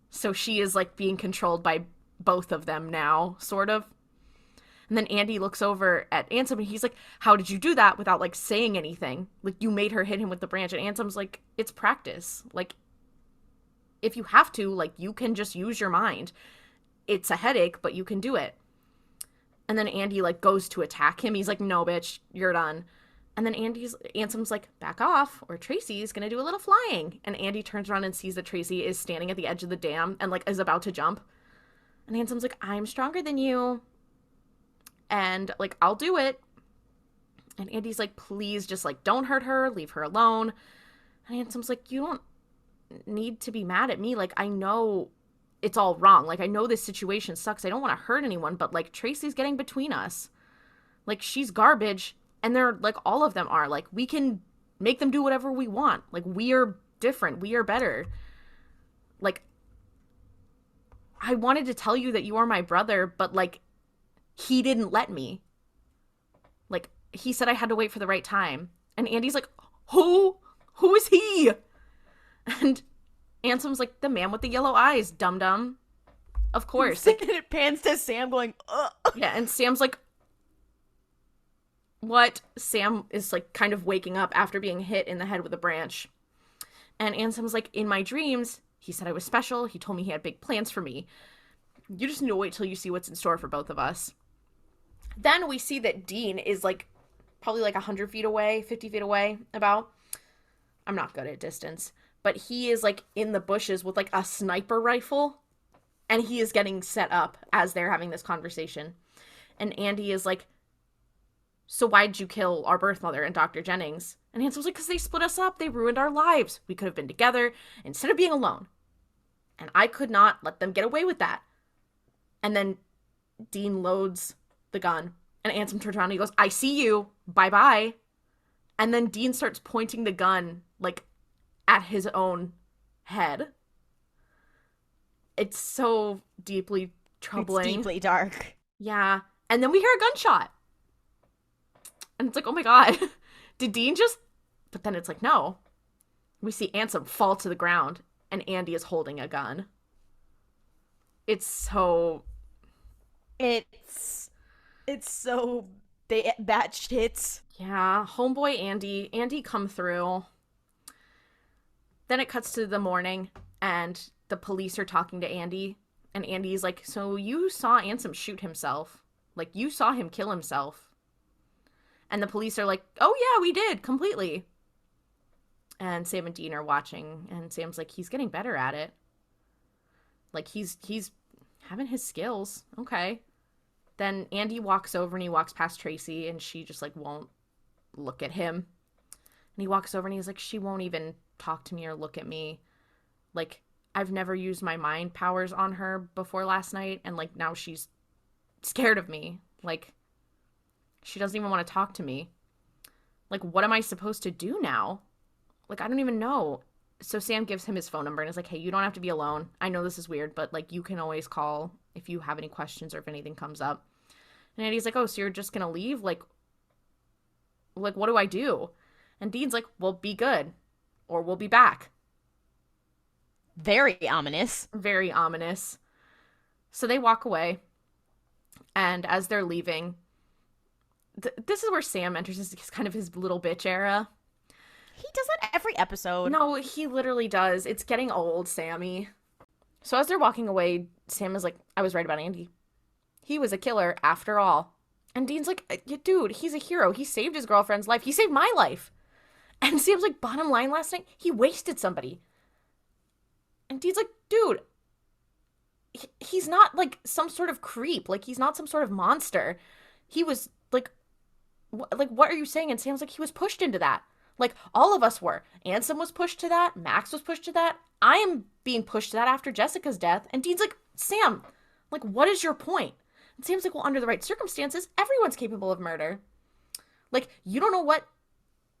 So she is, like, being controlled by both of them now, sort of. And then Andy looks over at Ansem and he's like, how did you do that without, like, saying anything? Like, you made her hit him with the branch. And Ansem's like, it's practice. Like, if you have to, like, you can just use your mind. It's a headache, but you can do it. And then Andy, like, goes to attack him. He's like, no, bitch, you're done. And then Ansem's like, back off, or Tracy's gonna do a little flying. And Andy turns around and sees that Tracy is standing at the edge of the dam and, like, is about to jump. And Ansem's like, I'm stronger than you. And, like, I'll do it. And Andy's like, please just, like, don't hurt her. Leave her alone. And Ansem's like, you don't need to be mad at me. Like, I know it's all wrong. Like, I know this situation sucks. I don't want to hurt anyone, but, like, Tracy's getting between us. Like, she's garbage. And they're, like, all of them are. Like, we can make them do whatever we want. Like, we are different. We are better. Like, I wanted to tell you that you are my brother, but, like, he didn't let me. Like, he said I had to wait for the right time. And Andy's like, who is he? And Ansem's like, the man with the yellow eyes, dum-dum. Of course. Like, and it pans to Sam going, ugh. Yeah, and Sam's like, what? Sam is, like, kind of waking up after being hit in the head with a branch. And Ansem's like, in my dreams, he said I was special. He told me he had big plans for me. You just need to wait till you see what's in store for both of us. Then we see that Dean is, like, probably, like, 100 feet away, 50 feet away, about. I'm not good at distance. But he is, like, in the bushes with, like, a sniper rifle. And he is getting set up as they're having this conversation. And Andy is like, so why'd you kill our birth mother and Dr. Jennings? And Ansem's like, because they split us up. They ruined our lives. We could have been together instead of being alone. And I could not let them get away with that. And then Dean loads the gun. And Ansem turns around and he goes, I see you. Bye-bye. And then Dean starts pointing the gun, like, at his own head. It's so deeply troubling. It's deeply dark. Yeah. And then we hear a gunshot. And it's like, oh my god. Did Dean just... But then it's like, no. We see Ansem fall to the ground, and Andy is holding a gun. It's so... It's so... that shit. Yeah. Homeboy Andy come through. Then it cuts to the morning, and the police are talking to Andy. And Andy's like, so you saw Ansem shoot himself. Like, you saw him kill himself. And the police are like, oh yeah, we did, completely. And Sam and Dean are watching, and Sam's like, he's getting better at it. Like, he's having his skills. Okay. Then Andy walks over and he walks past Tracy, and she just, like, won't look at him. And he walks over and he's like, she won't even talk to me or look at me. Like, I've never used my mind powers on her before last night, and, like, now she's scared of me. Like, she doesn't even want to talk to me. Like, what am I supposed to do now? Like, I don't even know. So Sam gives him his phone number and is like, hey, you don't have to be alone. I know this is weird, but, like, you can always call if you have any questions or if anything comes up. And Andy's like, oh, so you're just gonna leave? Like, what do I do? And Dean's like, well, be good, or we'll be back. Very ominous. Very ominous. So they walk away, and as they're leaving, this is where Sam enters his kind of his little bitch era. He does that every episode. No, he literally does. It's getting old, Sammy. So as they're walking away, Sam is like, I was right about Andy. He was a killer after all. And Dean's like, dude, he's a hero. He saved his girlfriend's life. He saved my life. And Sam's like, bottom line last night, he wasted somebody. And Dean's like, dude, he's not like some sort of creep. Like, he's not some sort of monster. He was like, what are you saying? And Sam's like, he was pushed into that. Like, all of us were. Ansem was pushed to that. Max was pushed to that. I am being pushed to that after Jessica's death. And Dean's like, Sam, like, what is your point? And Sam's like, well, under the right circumstances, everyone's capable of murder. Like, you don't know what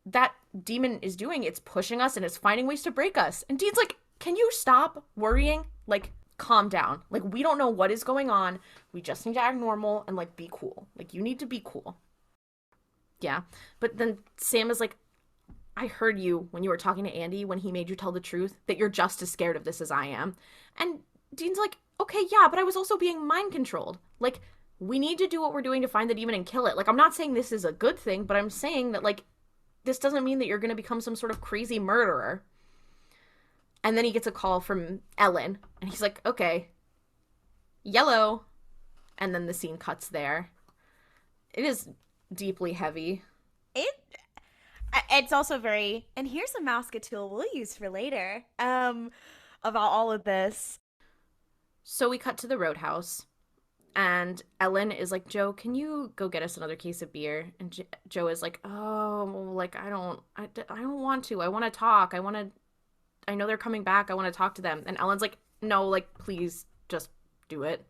that demon is doing. It's pushing us and it's finding ways to break us. And Dean's like, can you stop worrying? Like, calm down. Like, we don't know what is going on. We just need to act normal and, like, be cool. Like, you need to be cool. Yeah. But then Sam is like, I heard you when you were talking to Andy when he made you tell the truth, that you're just as scared of this as I am. And Dean's like, okay, yeah, but I was also being mind controlled. Like, we need to do what we're doing to find the demon and kill it. Like, I'm not saying this is a good thing, but I'm saying that, like, this doesn't mean that you're going to become some sort of crazy murderer. And then he gets a call from Ellen, and he's like, okay, yellow. And then the scene cuts there. It is deeply heavy. It's also very, and here's a mousekatool we'll use for later, about all of this. So we cut to the roadhouse, and Ellen is like, Joe, can you go get us another case of beer? And Joe is like, oh, like, I don't want to. I want to talk. I know they're coming back. I want to talk to them. And Ellen's like, no, like, please just do it.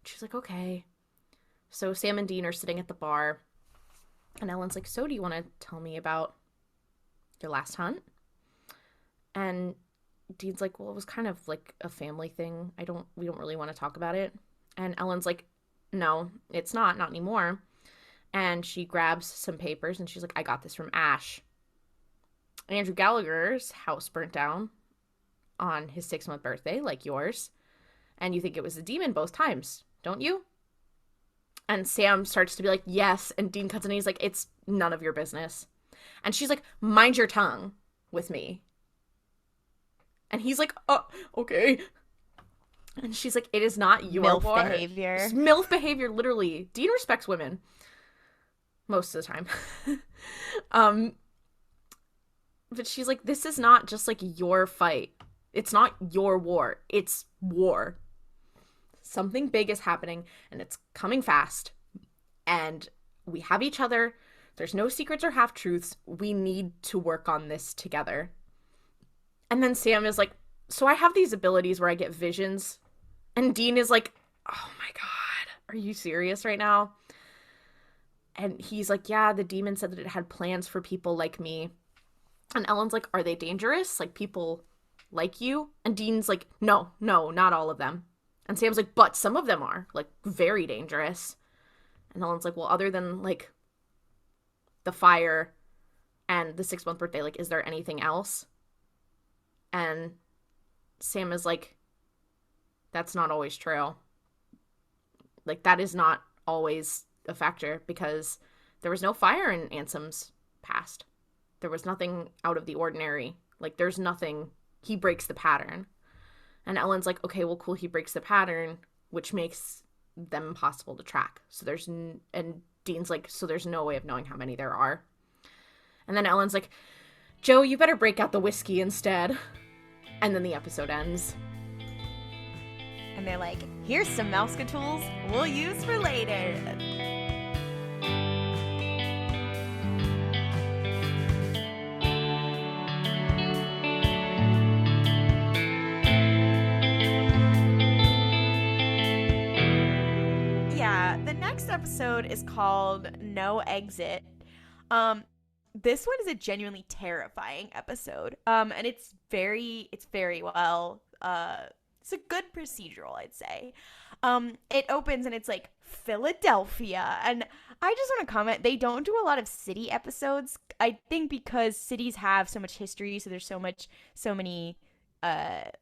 She's like, okay. So Sam and Dean are sitting at the bar. And Ellen's like, so do you want to tell me about your last hunt? And Dean's like, well, it was kind of like a family thing. We don't really want to talk about it. And Ellen's like, no, it's not anymore. And she grabs some papers and she's like, I got this from Ash. Andrew Gallagher's house burnt down on his 6-month birthday, like yours. And you think it was a demon both times, don't you? And Sam starts to be like, yes. And Dean cuts in and he's like, it's none of your business. And she's like, mind your tongue with me. And he's like, oh, okay. And she's like, it is not your MILF war. behavior. MILF behavior, literally. Dean respects women. Most of the time. But she's like, this is not just like your fight. It's not your war. It's war. Something big is happening, and it's coming fast, and we have each other. There's no secrets or half-truths. We need to work on this together. And then Sam is like, so I have these abilities where I get visions, and Dean is like, oh my god, are you serious right now? And he's like, yeah, the demon said that it had plans for people like me. And Ellen's like, are they dangerous? Like, people like you? And Dean's like, no, not all of them. And Sam's like, but some of them are, like, very dangerous. And Ellen's like, well, other than, like, the fire and the 6-month birthday, like, is there anything else? And Sam is like, that's not always true. Like, that is not always a factor, because there was no fire in Ansem's past. There was nothing out of the ordinary. Like, there's nothing. He breaks the pattern. And Ellen's like, okay, well, cool, he breaks the pattern, which makes them impossible to track. So and Dean's like, so there's no way of knowing how many there are. And then Ellen's like, Joe, you better break out the whiskey instead. And then the episode ends. And they're like, here's some mousekatools we'll use for later. Episode is called No Exit. This one is a genuinely terrifying episode. And it's very well, it's a good procedural, I'd say. It opens and it's like Philadelphia, and I just want to comment, they don't do a lot of city episodes, I think, because cities have so much history, so there's so many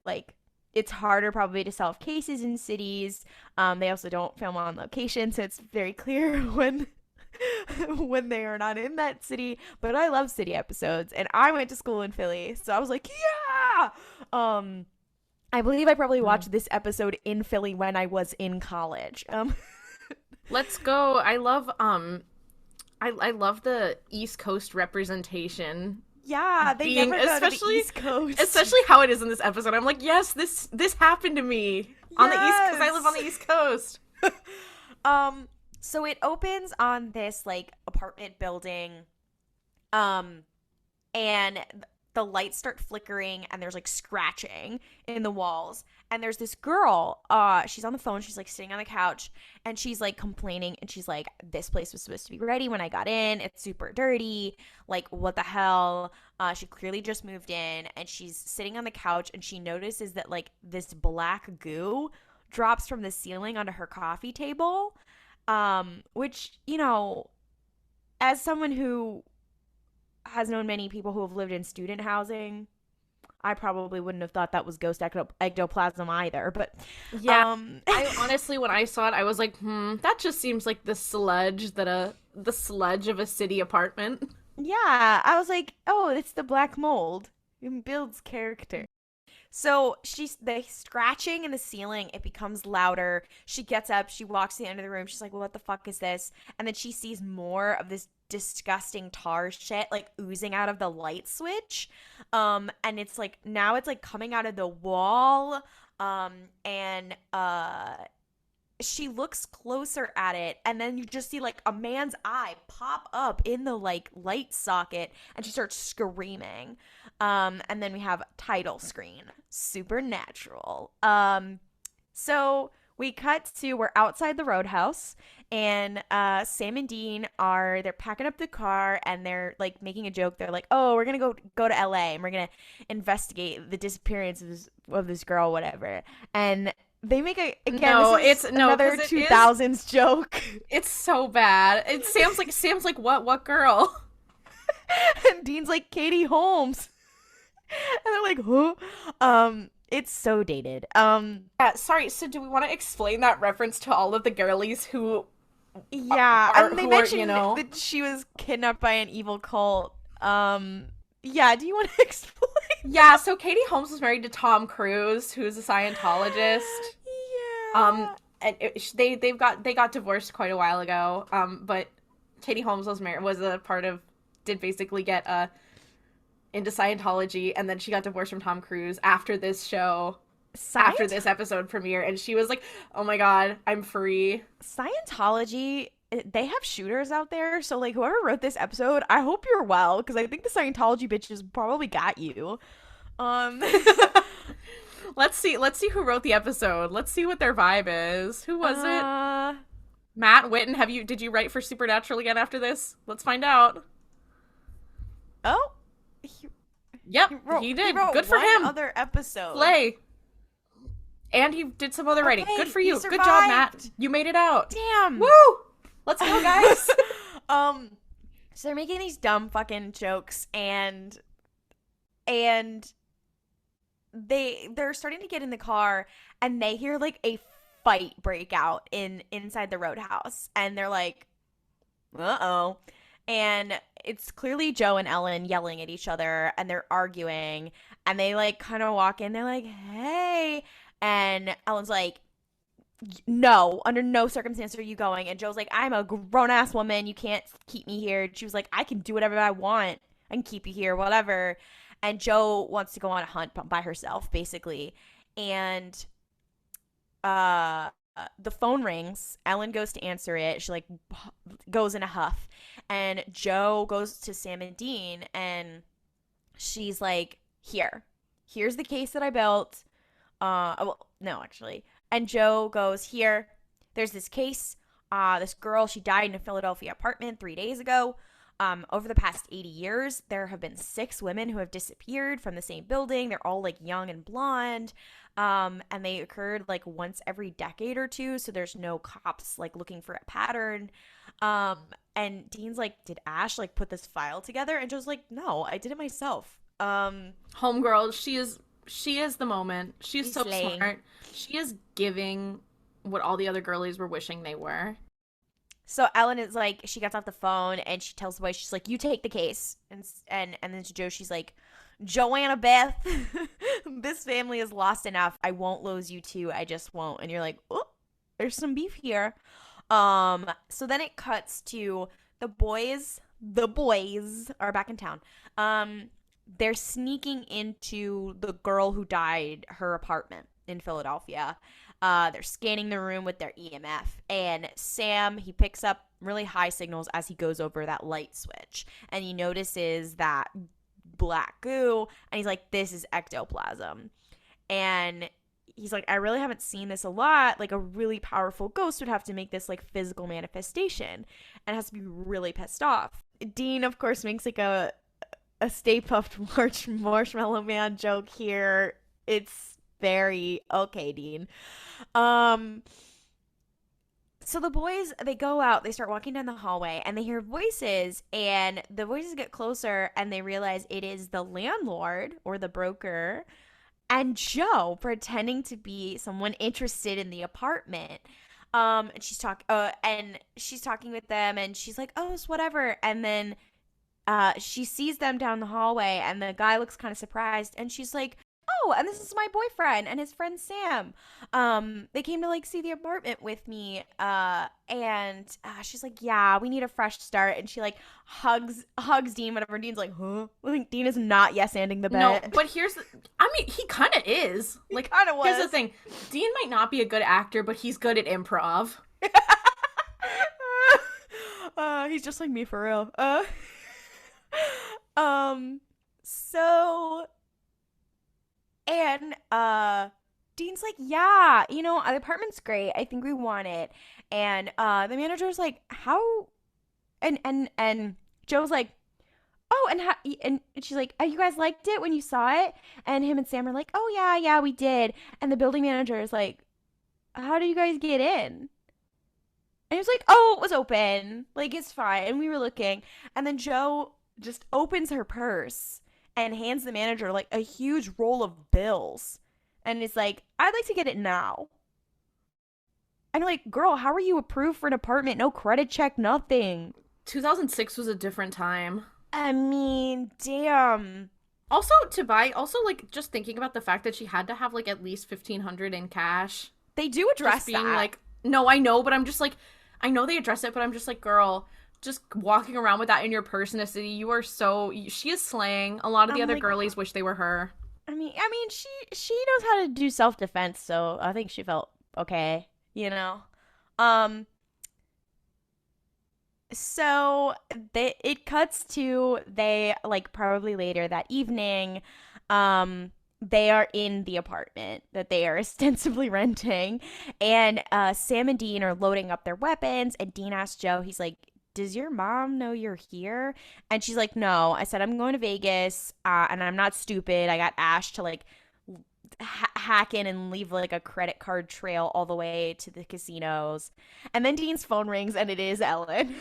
like, it's harder probably to solve cases in cities. They also don't film on location, so it's very clear when they are not in that city. But I love city episodes, and I went to school in Philly, so I was like, yeah! I believe I probably watched this episode in Philly when I was in college. Let's go. I love the East Coast representation Yeah, they being, never go to the East Coast. Especially how it is in this episode. I'm like, yes, this happened to me on the East, because I live on the East Coast. So it opens on this like apartment building, and the lights start flickering and there's like scratching in the walls, and there's this girl, she's on the phone, she's like sitting on the couch, and she's like complaining, and she's like, this place was supposed to be ready when I got in, it's super dirty, like what the hell. She clearly just moved in, and she's sitting on the couch, and she notices that like this black goo drops from the ceiling onto her coffee table, which, you know, as someone who has known many people who have lived in student housing, I probably wouldn't have thought that was ghost ectoplasm either. But yeah, I honestly, when I saw it, I was like, that just seems like the sludge of a city apartment. Yeah, I was like, oh, it's the black mold. It builds character. So the scratching in the ceiling, it becomes louder. She gets up, she walks to the end of the room. She's like, well, what the fuck is this? And then she sees more of this disgusting tar shit like oozing out of the light switch. And it's like, now it's like coming out of the wall. And she looks closer at it, and then you just see like a man's eye pop up in the like light socket, and she starts screaming. And then we have title screen, Supernatural. So we cut to, we're outside the Roadhouse, and Sam and Dean they're packing up the car, and they're like making a joke. They're like, oh, we're gonna go to LA, and we're gonna investigate the disappearance of this girl, whatever. And they make another 2000s joke. It's so bad. Sam's like what girl? And Dean's like, Katie Holmes. And they're like, huh? It's so dated. Yeah, sorry, so do we want to explain that reference to all of the girlies who and they mentioned that she was kidnapped by an evil cult. Yeah, do you want to explain? Yeah, so Katie Holmes was married to Tom Cruise, who's a Scientologist. Yeah. And they got divorced quite a while ago. But Katie Holmes did basically get into Scientology, and then she got divorced from Tom Cruise after this show. After this episode premiere, and she was like, oh my god, I'm free. Scientology, they have shooters out there, so like whoever wrote this episode, I hope you're well, because I think the Scientology bitches probably got you. Let's see who wrote the episode. Let's see what their vibe is. Who was it? Matt Witten. Did you write for Supernatural again after this? Let's find out. Oh, yep, he did. Good for him. Other episode. Slay. And he did some other writing. Good for you. Good job, Matt. You made it out. Damn. Woo! Let's go, guys. So they're making these dumb fucking jokes, and they're starting to get in the car, and they hear like a fight break out inside the Roadhouse, and they're like, uh-oh. And it's clearly Joe and Ellen yelling at each other, and they're arguing, and they like kind of walk in, they're like, hey. And Ellen's like, no, under no circumstance are you going. And Joe's like, I'm a grown-ass woman. You can't keep me here. She was like, I can do whatever I want. I can keep you here, whatever. And Joe wants to go on a hunt by herself, basically. And the phone rings. Ellen goes to answer it. She, like, goes in a huff. And Joe goes to Sam and Dean, and she's like, here's the case that I built. Well, no, actually. And Joe goes, here, there's this case. This girl, she died in a Philadelphia apartment 3 days ago. Over the past 80 years, there have been 6 women who have disappeared from the same building. They're all like young and blonde. And they occurred like once every decade or two. So there's no cops like looking for a pattern. And Dean's like, did Ash like put this file together? And Joe's like, no, I did it myself. Homegirl, she is the moment. She's so slaying. Smart. She is giving what all the other girlies were wishing they were. So Ellen is like, she gets off the phone and she tells the boy, she's like, you take the case. And then to Joe, she's like, Joanna Beth, this family is lost enough. I won't lose you too. I just won't. And you're like, oh, there's some beef here. So then it cuts to the boys the boys are back in town. They're sneaking into the girl who died, her apartment in Philadelphia. They're scanning the room with their EMF, and Sam, he picks up really high signals as he goes over that light switch, and he notices that black goo, and he's like, this is ectoplasm. And he's like, I really haven't seen this a lot. Like, a really powerful ghost would have to make this like physical manifestation, and has to be really pissed off. Dean, of course, makes like a Stay Puft Marshmallow Man joke here. It's very okay, Dean. So the boys, they go out, they start walking down the hallway, and they hear voices, and the voices get closer, and they realize it is the landlord or the broker and Jo pretending to be someone interested in the apartment. And she's talking with them, and she's like, oh, it's whatever. And then she sees them down the hallway, and the guy looks kind of surprised, and she's like, oh, and this is my boyfriend and his friend Sam. They came to like see the apartment with me. And she's like, yeah, we need a fresh start. And she like hugs Dean, whatever. Dean's like, huh? I think Dean is not yes-anding the bet. No, but he kind of is. Like, kind of was. Here's the thing. Dean might not be a good actor, but he's good at improv. He's just like me for real. So... And Dean's like, yeah, you know, the apartment's great. I think we want it. And the manager's like, how? And Joe's like, oh, and how? And she's like, oh, you guys liked it when you saw it? And him and Sam are like, oh yeah, we did. And the building manager is like, how did you guys get in? And he was like, oh, it was open. Like, it's fine. And we were looking. And then Joe just opens her purse and hands the manager like a huge roll of bills, and is like, I'd like to get it now. And I'm like, girl, how are you approved for an apartment? No credit check, nothing. 2006 was a different time. I mean, damn. Also, like, just thinking about the fact that she had to have like at least $1,500 in cash. They do address just being that. Like, no, I know, but I'm just like, I know they address it, but I'm just like, girl, just walking around with that in your purse in a city, she is slaying. A lot of the other girlies wish they were her. I mean, she knows how to do self-defense, so I think she felt okay, you know? So it cuts to, they, like, probably later that evening, they are in the apartment that they are ostensibly renting, and Sam and Dean are loading up their weapons, and Dean asks Jo, he's like, does your mom know you're here? And she's like, no. I said, I'm going to Vegas, and I'm not stupid. I got Ash to, like, hack in and leave, like, a credit card trail all the way to the casinos. And then Dean's phone rings, and it is Ellen.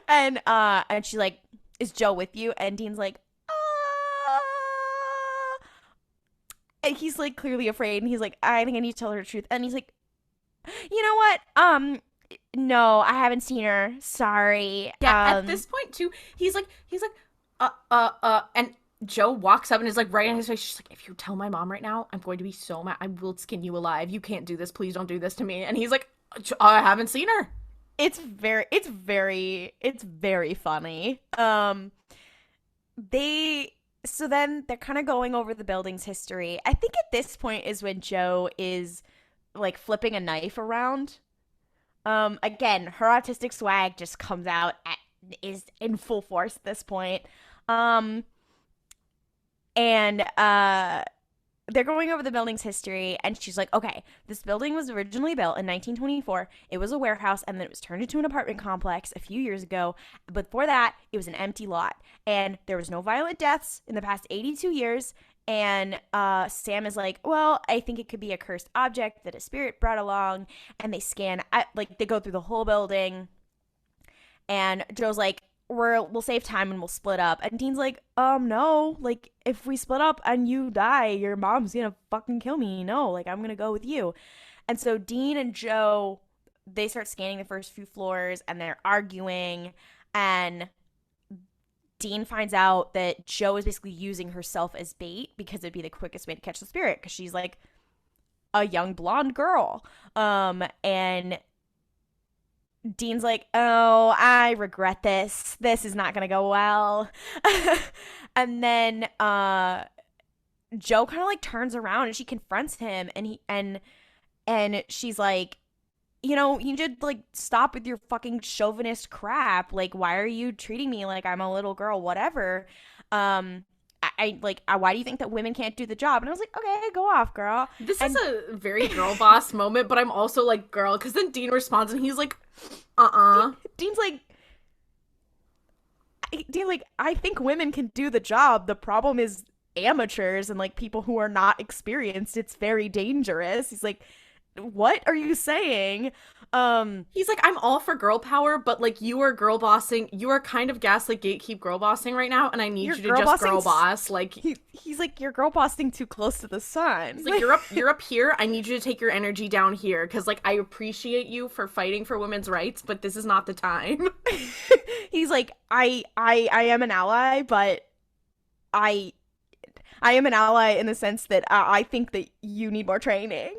and she's like, is Jo with you? And Dean's like, and he's, like, clearly afraid, and he's like, I think I need to tell her the truth. And he's like, you know what? No, I haven't seen her. Sorry. Yeah, at this point too, he's like, and Jo walks up and is like right in his face. She's like, if you tell my mom right now, I'm going to be so mad. I will skin you alive. You can't do this. Please don't do this to me. And he's like, I haven't seen her. It's very funny. So then they're kind of going over the building's history. I think at this point is when Jo is like flipping a knife around. Again, her autistic swag just comes out is in full force at this point. They're going over the building's history, and she's like, okay, this building was originally built in 1924. It was a warehouse, and then it was turned into an apartment complex a few years ago. But before that, it was an empty lot, and there was no violent deaths in the past 82 years. And Sam is like, well, I think it could be a cursed object that a spirit brought along. And they they go through the whole building. And Joe's like, we'll save time and we'll split up. And Dean's like, no, like, if we split up and you die, your mom's gonna fucking kill me. No, like, I'm gonna go with you. And so Dean and Jo, they start scanning the first few floors, and they're arguing, and Dean finds out that Jo is basically using herself as bait because it'd be the quickest way to catch the spirit, because she's like a young blonde girl. And Dean's like, oh, I regret this. This is not gonna go well. And then Jo kind of like turns around and she confronts him, and she's like, you know, you should like stop with your fucking chauvinist crap. Like, why are you treating me like I'm a little girl? Whatever. Why do you think that women can't do the job? And I was like, okay, go off, girl. This is a very girl boss moment, but I'm also like, girl, because then Dean responds and he's like, Dean's like, I think women can do the job. The problem is amateurs and like people who are not experienced. It's very dangerous. He's like, what are you saying? He's like, I'm all for girl power, but like you are girl bossing. You are kind of gaslit gatekeep girl bossing right now, and I need you to just girl boss. Like he's like, you're girl bossing too close to the sun. He's like, you're up here. I need you to take your energy down here because like I appreciate you for fighting for women's rights, but this is not the time. He's like, I am an ally, but I am an ally in the sense that I think that you need more training.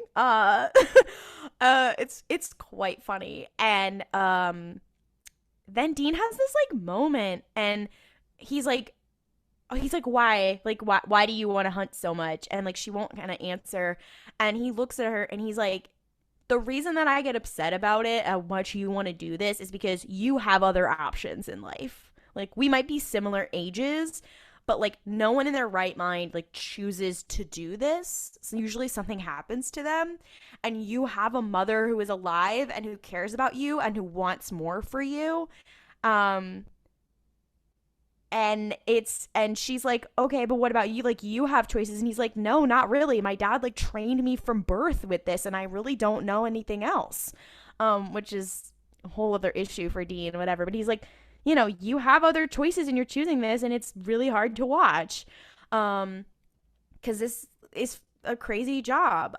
It's quite funny. And then Dean has this like moment, and he's like, why? Like, why do you want to hunt so much? And like she won't kind of answer. And he looks at her and he's like, the reason that I get upset about it, how much you want to do this, is because you have other options in life. Like, we might be similar ages, but like no one in their right mind like chooses to do this. So usually something happens to them, and you have a mother who is alive and who cares about you and who wants more for you. And she's like, okay, but what about you? Like, you have choices. And he's like, no, not really. My dad like trained me from birth with this, and I really don't know anything else. Which is a whole other issue for Dean, whatever. But he's like, you know, you have other choices and you're choosing this, and it's really hard to watch. Because this is a crazy job.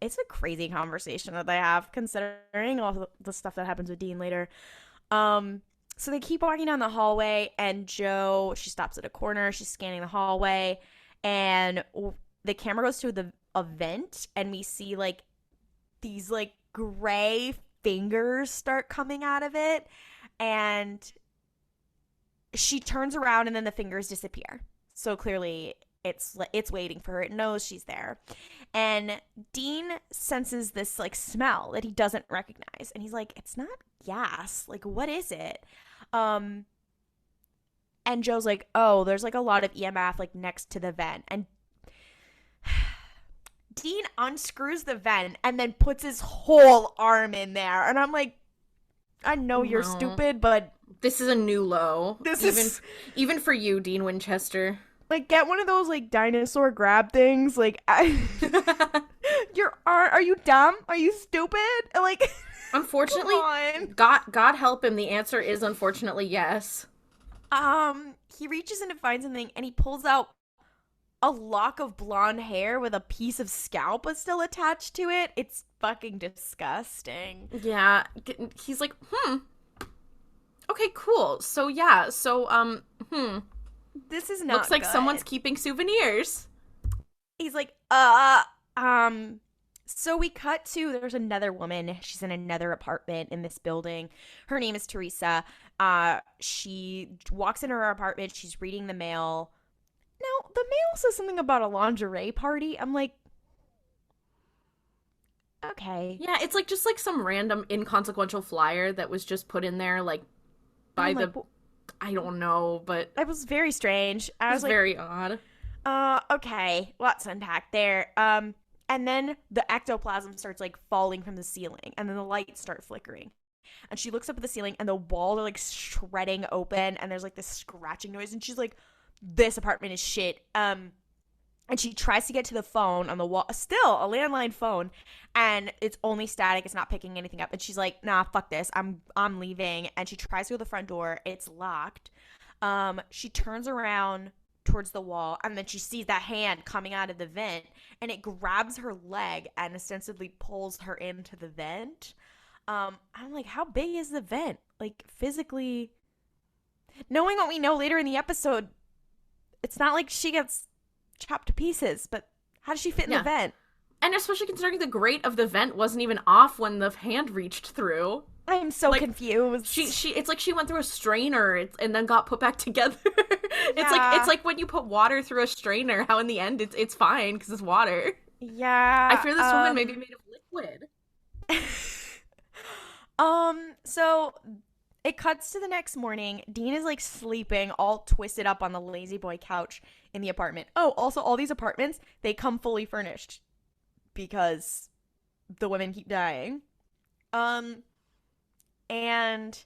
It's a crazy conversation that they have, considering all the stuff that happens with Dean later. So they keep walking down the hallway, and Jo, she stops at a corner. She's scanning the hallway, and the camera goes to a vent, and we see like these like gray fingers start coming out of it, and she turns around, and then the fingers disappear. So clearly it's waiting for her. It knows she's there. And Dean senses this like smell that he doesn't recognize, and he's like, it's not gas. Like, what is it? And Jo's like, oh, there's like a lot of EMF like next to the vent. And Dean unscrews the vent and then puts his whole arm in there. And I'm like, I know you're stupid, but this is a new low. Even for you, Dean Winchester. Like, get one of those like dinosaur grab things. Like, are you dumb? Are you stupid? Like, unfortunately, God help him. The answer is unfortunately yes. He reaches in to find something, and he pulls out a lock of blonde hair with a piece of scalp still attached to it. It's fucking disgusting. Yeah, he's like, okay, cool. So yeah, this is not looks like good. Someone's keeping souvenirs. He's like, so we cut to, there's another woman. She's in another apartment in this building. Her name is Teresa. She walks into her apartment. She's reading the mail. Now, the mail says something about a lingerie party. I'm like, okay. Yeah, it's like just like some random inconsequential flyer that was just put in there like by the... Like, I don't know, but... It was very strange. It was like, very odd. Okay. Lots to unpack there. And then the ectoplasm starts like falling from the ceiling, and then the lights start flickering. And she looks up at the ceiling, and the walls are like shredding open, and there's like this scratching noise, and she's like, this apartment is shit. And she tries to get to the phone on the wall, still a landline phone, and it's only static. It's not picking anything up. And she's like, nah, fuck this. I'm leaving. And she tries to go to the front door. It's locked. She turns around towards the wall, and then she sees that hand coming out of the vent, and it grabs her leg and ostensibly pulls her into the vent. I'm like, how big is the vent? Like, physically, knowing what we know later in the episode, it's not like she gets chopped to pieces, but how does she fit in the vent? And especially considering the grate of the vent wasn't even off when the hand reached through. I'm so like, confused. She it's like she went through a strainer and then got put back together. Yeah. It's like when you put water through a strainer, how in the end it's fine because it's water. I Yeah. fear this woman may be made of liquid. So it cuts to the next morning. Dean is like sleeping all twisted up on the lazy boy couch in the apartment. Oh, also all these apartments, they come fully furnished because the women keep dying. And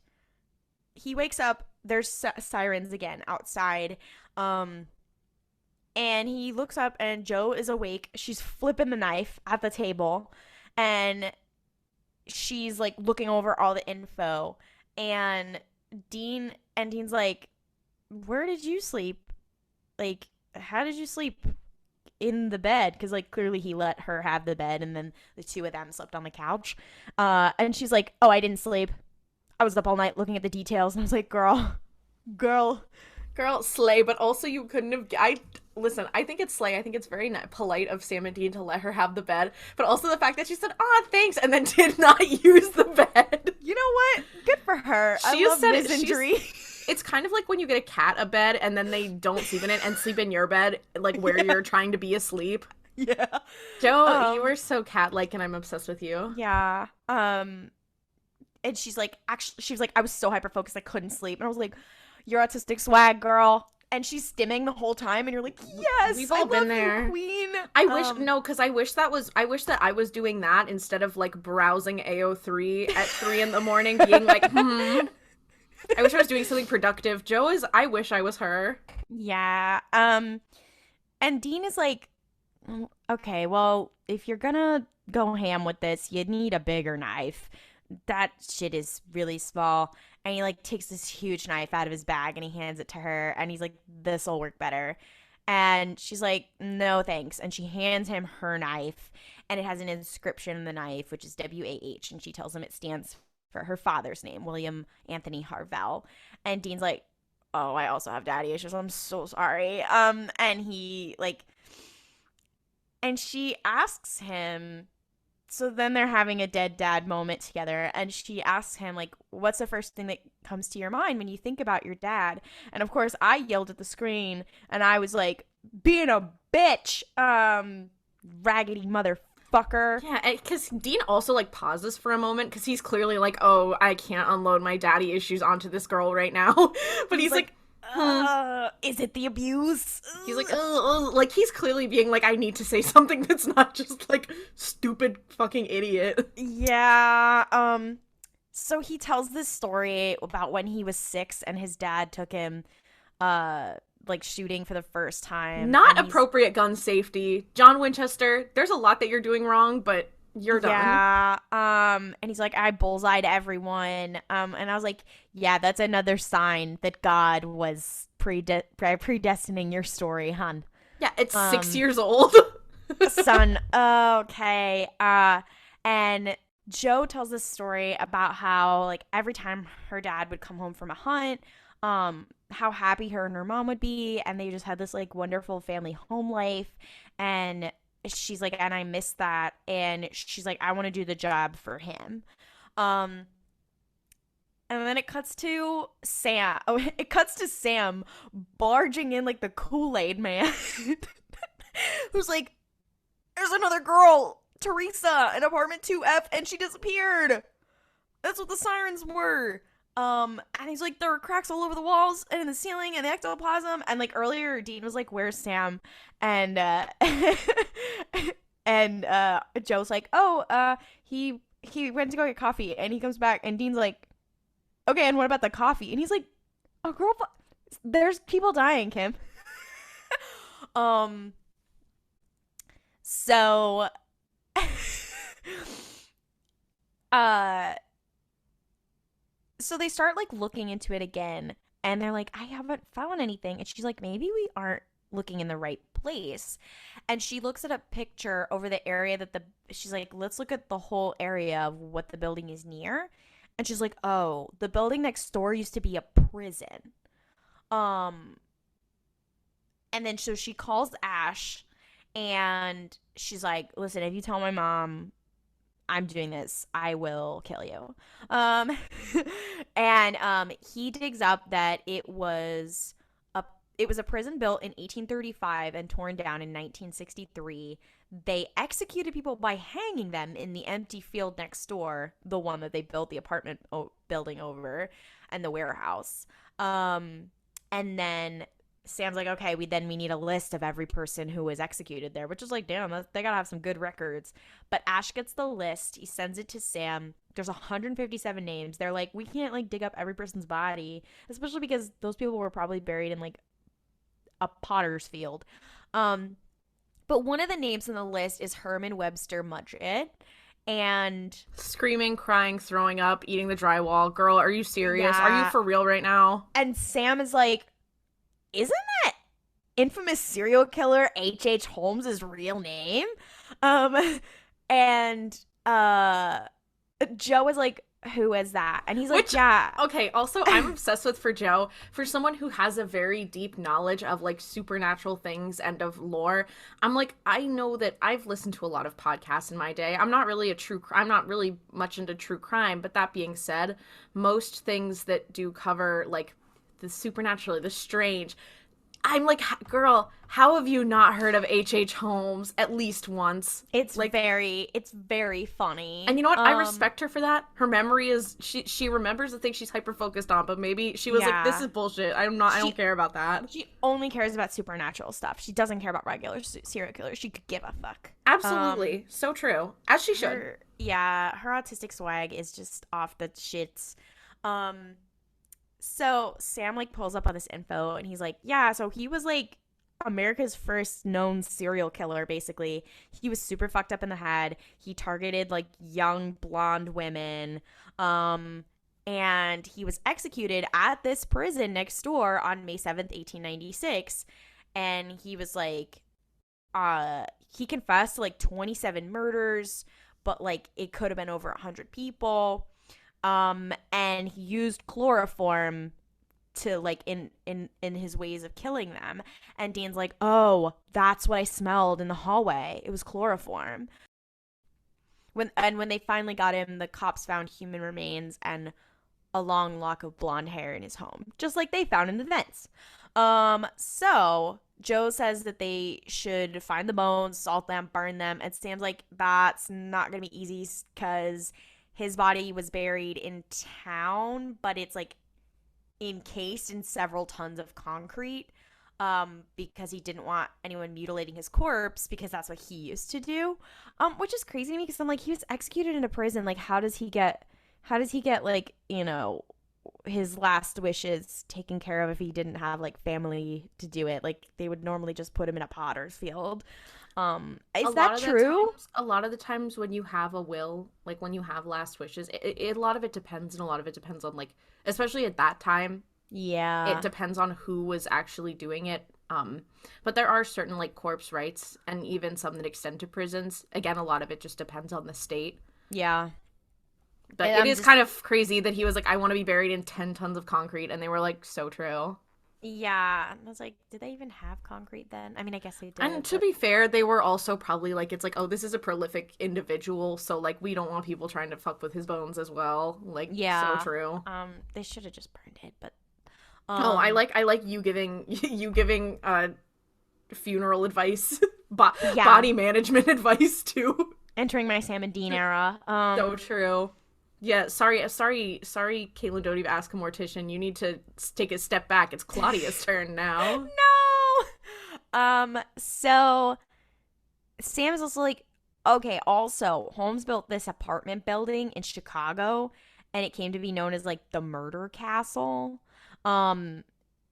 he wakes up, there's sirens again outside. And he looks up and Jo is awake. She's flipping the knife at the table and she's like looking over all the info. And Dean's like, "Where did you sleep? Like, how did you sleep in the bed?" Because like clearly he let her have the bed and then the two of them slept on the couch. And she's like, "Oh, I didn't sleep. I was up all night looking at the details." And I was like, girl, Slay. But also, you couldn't have. I think it's slay. I think it's very polite of Sam and Dean to let her have the bed. But also the fact that she said, "Ah, thanks," and then did not use the bed. You know what? Good for her. I love misandry. It's kind of like when you get a cat a bed and then they don't sleep in it and sleep in your bed, like where you're trying to be asleep. Yeah. Jo, you are so cat-like and I'm obsessed with you. Yeah. And she's like, I was so hyper-focused I couldn't sleep. And I was like, "You're autistic swag, girl." And she's stimming the whole time and you're like, "Yes, we've all been there, you, queen." I wish that I was doing that instead of like browsing AO3 at 3 a.m, being like, I wish I was doing something productive. I wish I was her. Yeah. And Dean is like, "Okay, well, if you're gonna go ham with this, you need a bigger knife. That shit is really small." And he like takes this huge knife out of his bag and he hands it to her and he's like, "This'll work better." And she's like, "No, thanks." And she hands him her knife and it has an inscription on the knife, which is WAH. And she tells him it stands for her father's name, William Anthony Harvelle. And Dean's like, "Oh, I also have daddy issues. I'm so sorry." And he like, and she asks him, so then they're having a dead dad moment together and she asks him like, "What's the first thing that comes to your mind when you think about your dad?" And of course I yelled at the screen and I was like, "Being a bitch, raggedy motherfucker." Yeah, because Dean also like pauses for a moment because he's clearly like, "Oh, I can't unload my daddy issues onto this girl right now." But he's like is it the abuse? He's like, like he's clearly being like, I need to say something that's not just like stupid fucking idiot. Yeah. So he tells this story about when he was 6 and his dad took him like shooting for the first time. Not appropriate gun safety. John Winchester, there's a lot that you're doing wrong, but you're done. Yeah. And he's like, "I bullseyed everyone." And I was like, "Yeah, that's another sign that God was predestining your story, hun." Yeah, it's 6 years old. Son. Okay. And Jo tells this story about how like every time her dad would come home from a hunt, how happy her and her mom would be, and they just had this like wonderful family home life. And she's like, "And I miss that." And she's like, "I want to do the job for him." And then it cuts to Sam. Oh, it cuts to Sam barging in like the Kool-Aid man, who's like, "There's another girl, Teresa, in apartment 2F, and she disappeared. That's what the sirens were." And he's like, "There were cracks all over the walls and in the ceiling and the ectoplasm." And like earlier, Dean was like, "Where's Sam?" And and Joe's like, "Oh, he went to go get coffee." And he comes back and Dean's like, "Okay, and what about the coffee?" And he's like, "Oh, girl, there's people dying, Kim." So so they start like looking into it again and they're like, "I haven't found anything." And she's like, "Maybe we aren't looking in the right place." And she looks at a picture over the area that she's like, "Let's look at the whole area of what the building is near." And she's like, "Oh, the building next door used to be a prison." And then so she calls Ash and she's like, "Listen, if you tell my mom I'm doing this. I will kill you. And he digs up that it was a prison built in 1835 and torn down in 1963. They executed people by hanging them in the empty field next door, the one that they built the apartment building over, and the warehouse. And then Sam's like, okay, we need a list of every person who was executed there, which is like, damn, they gotta have some good records. But Ash gets the list. He sends it to Sam. There's 157 names. They're like, we can't like dig up every person's body, especially because those people were probably buried in like a potter's field. But one of the names on the list is Herman Webster Mudgett. And screaming, crying, throwing up, eating the drywall. Girl, are you serious? Yeah. Are you for real right now? And Sam is like, isn't that infamous serial killer HH Holmes' real name? And Joe is like, who is that? And he's like, yeah. Okay, also, I'm obsessed with, for Joe, for someone who has a very deep knowledge of, like, supernatural things and of lore, I'm like, I know that I've listened to a lot of podcasts in my day. I'm not really much into true crime, but that being said, most things that do cover, like, the supernatural, the strange, I'm like, girl, how have you not heard of HH Holmes at least once? It's like it's very funny. And you know what? I respect her for that. Her memory is she remembers the things she's hyper focused on, but maybe she was like, this is bullshit. I don't care about that. She only cares about supernatural stuff. She doesn't care about regular serial killers. She could give a fuck. Absolutely. So true. As she should. Her autistic swag is just off the shits. So Sam like pulls up all this info and he's like, yeah, so he was like America's first known serial killer, basically. He was super fucked up in the head. He targeted like young blonde women. And he was executed at this prison next door on May 7th, 1896. And he was like, he confessed to like 27 murders, but like it could have been over 100 people. And he used chloroform to like in his ways of killing them. And Dean's like, oh, that's what I smelled in the hallway. It was chloroform. When they finally got him, the cops found human remains and a long lock of blonde hair in his home, just like they found in the vents. So Joe says that they should find the bones, salt them, burn them, and Sam's like, that's not gonna be easy because his body was buried in town, but it's like encased in several tons of concrete, because he didn't want anyone mutilating his corpse because that's what he used to do, which is crazy to me because I'm like, he was executed in a prison. Like, how does he get like, you know, his last wishes taken care of if he didn't have like family to do it? Like, they would normally just put him in a potter's field. Is that true? A lot of the times when you have a will, like when you have last wishes, a lot of it depends, and a lot of it depends on like, especially at that time. Yeah. It depends on who was actually doing it. But there are certain like corpse rights and even some that extend to prisons. Again, a lot of it just depends on the state. Yeah. But it is kind of crazy that he was like, I want to be buried in 10 tons of concrete. And they were like, so true. Yeah. I was like, did they even have concrete then? I mean, I guess they did. And to be fair, they were also probably like, it's like, oh, this is a prolific individual, so like we don't want people trying to fuck with his bones as well. Like, yeah. So true. They should have just burned it, but I like you giving funeral advice, body management advice too. Entering my Sam and Dean era. So true. Yeah, sorry, Caitlin, don't even ask a mortician. You need to take a step back. It's Claudia's turn now. No! So Sam is also like, okay, also, Holmes built this apartment building in Chicago, and it came to be known as, like, the Murder Castle.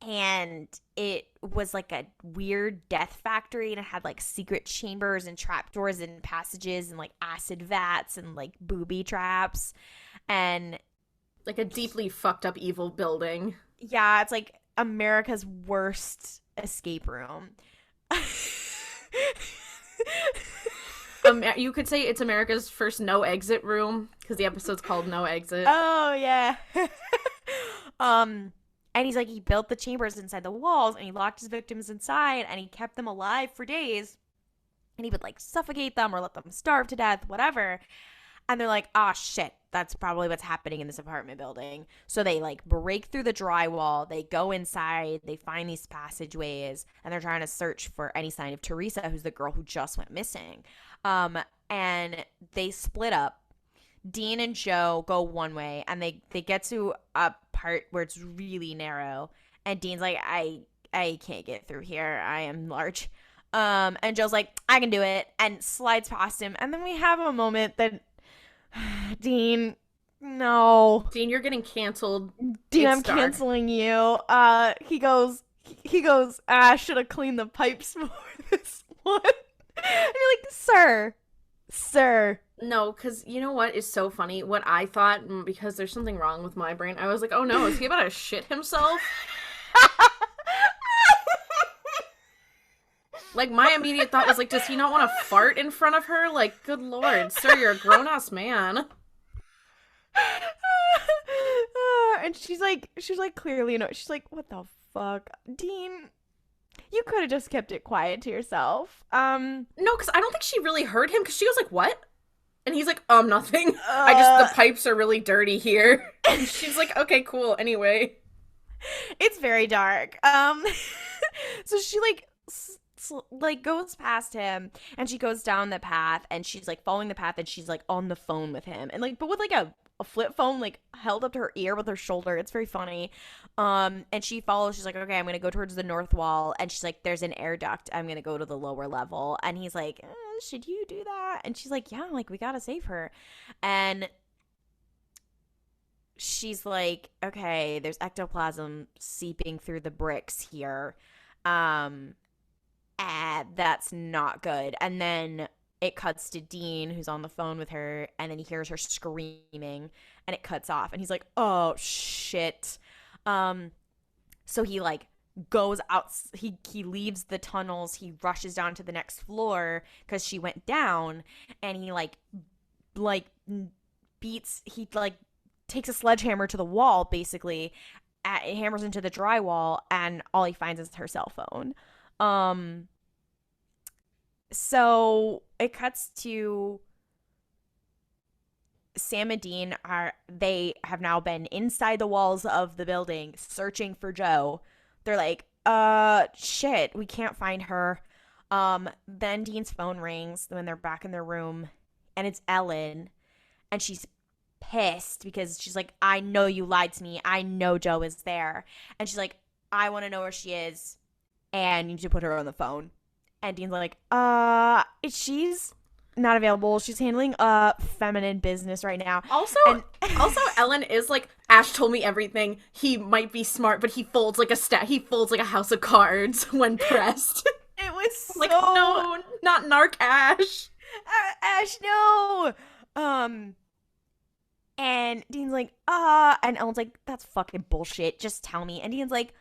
And it was, like, a weird death factory, and it had, like, secret chambers and trapdoors and passages and, like, acid vats and, like, booby traps. And like a deeply fucked up evil building. Yeah, it's, like, America's worst escape room. You could say it's America's first no exit room, because the episode's called No Exit. Oh, yeah. And he's like, he built the chambers inside the walls, and he locked his victims inside, and he kept them alive for days. And he would, like, suffocate them or let them starve to death, whatever. And they're like, oh, shit, that's probably what's happening in this apartment building. So they, like, break through the drywall. They go inside. They find these passageways. And they're trying to search for any sign of Teresa, who's the girl who just went missing. And they split up. Dean and Jo go one way. And they get to a part where it's really narrow. And Dean's like, I can't get through here. I am large. And Joe's like, I can do it. And slides past him. And then we have a moment that... Dean, no. Dean, you're getting canceled. Dean, I'm canceling you. He goes, I should have cleaned the pipes for this one. And you're like, sir. No, because you know what is so funny? What I thought, because there's something wrong with my brain, I was like, oh no, is he about to shit himself? Like, my immediate thought was like, does he not want to fart in front of her? Like, good lord, sir, you're a grown-ass man. And she's like clearly, you know, she's like, what the fuck? Dean, you could have just kept it quiet to yourself. No, because I don't think she really heard him, because she was like, what? And he's like, nothing. The pipes are really dirty here. And she's like, okay, cool, anyway. It's very dark. So she, like goes past him, and she goes down the path, and she's, like, following the path, and she's, like, on the phone with him. And, like, but with, like, a flip phone, like, held up to her ear with her shoulder. It's very funny. And she follows. She's like, okay, I'm gonna go towards the north wall. And she's like, there's an air duct. I'm gonna go to the lower level. And he's like, should you do that? And she's like, yeah, like, we gotta save her. And she's like, okay, there's ectoplasm seeping through the bricks here. That's not good. And then it cuts to Dean, who's on the phone with her, and then he hears her screaming, and it cuts off, and he's like, oh shit. So he, like, goes out, he leaves the tunnels, he rushes down to the next floor because she went down, and he takes a sledgehammer to the wall, basically, it hammers into the drywall, and all he finds is her cell phone. So it cuts to Sam and Dean they have now been inside the walls of the building searching for Jo. They're like, shit, we can't find her. Then Dean's phone rings when they're back in their room, and it's Ellen, and she's pissed because she's like, I know you lied to me. I know Jo is there. And she's like, I want to know where she is, and you need to put her on the phone. And Dean's like, she's not available. She's handling feminine business right now. Also, Ellen is like, Ash told me everything. He might be smart, but he folds like a house of cards when pressed. It was like, no, not narc Ash. Ash, no. And Dean's like, and Ellen's like, that's fucking bullshit. Just tell me. And Dean's like,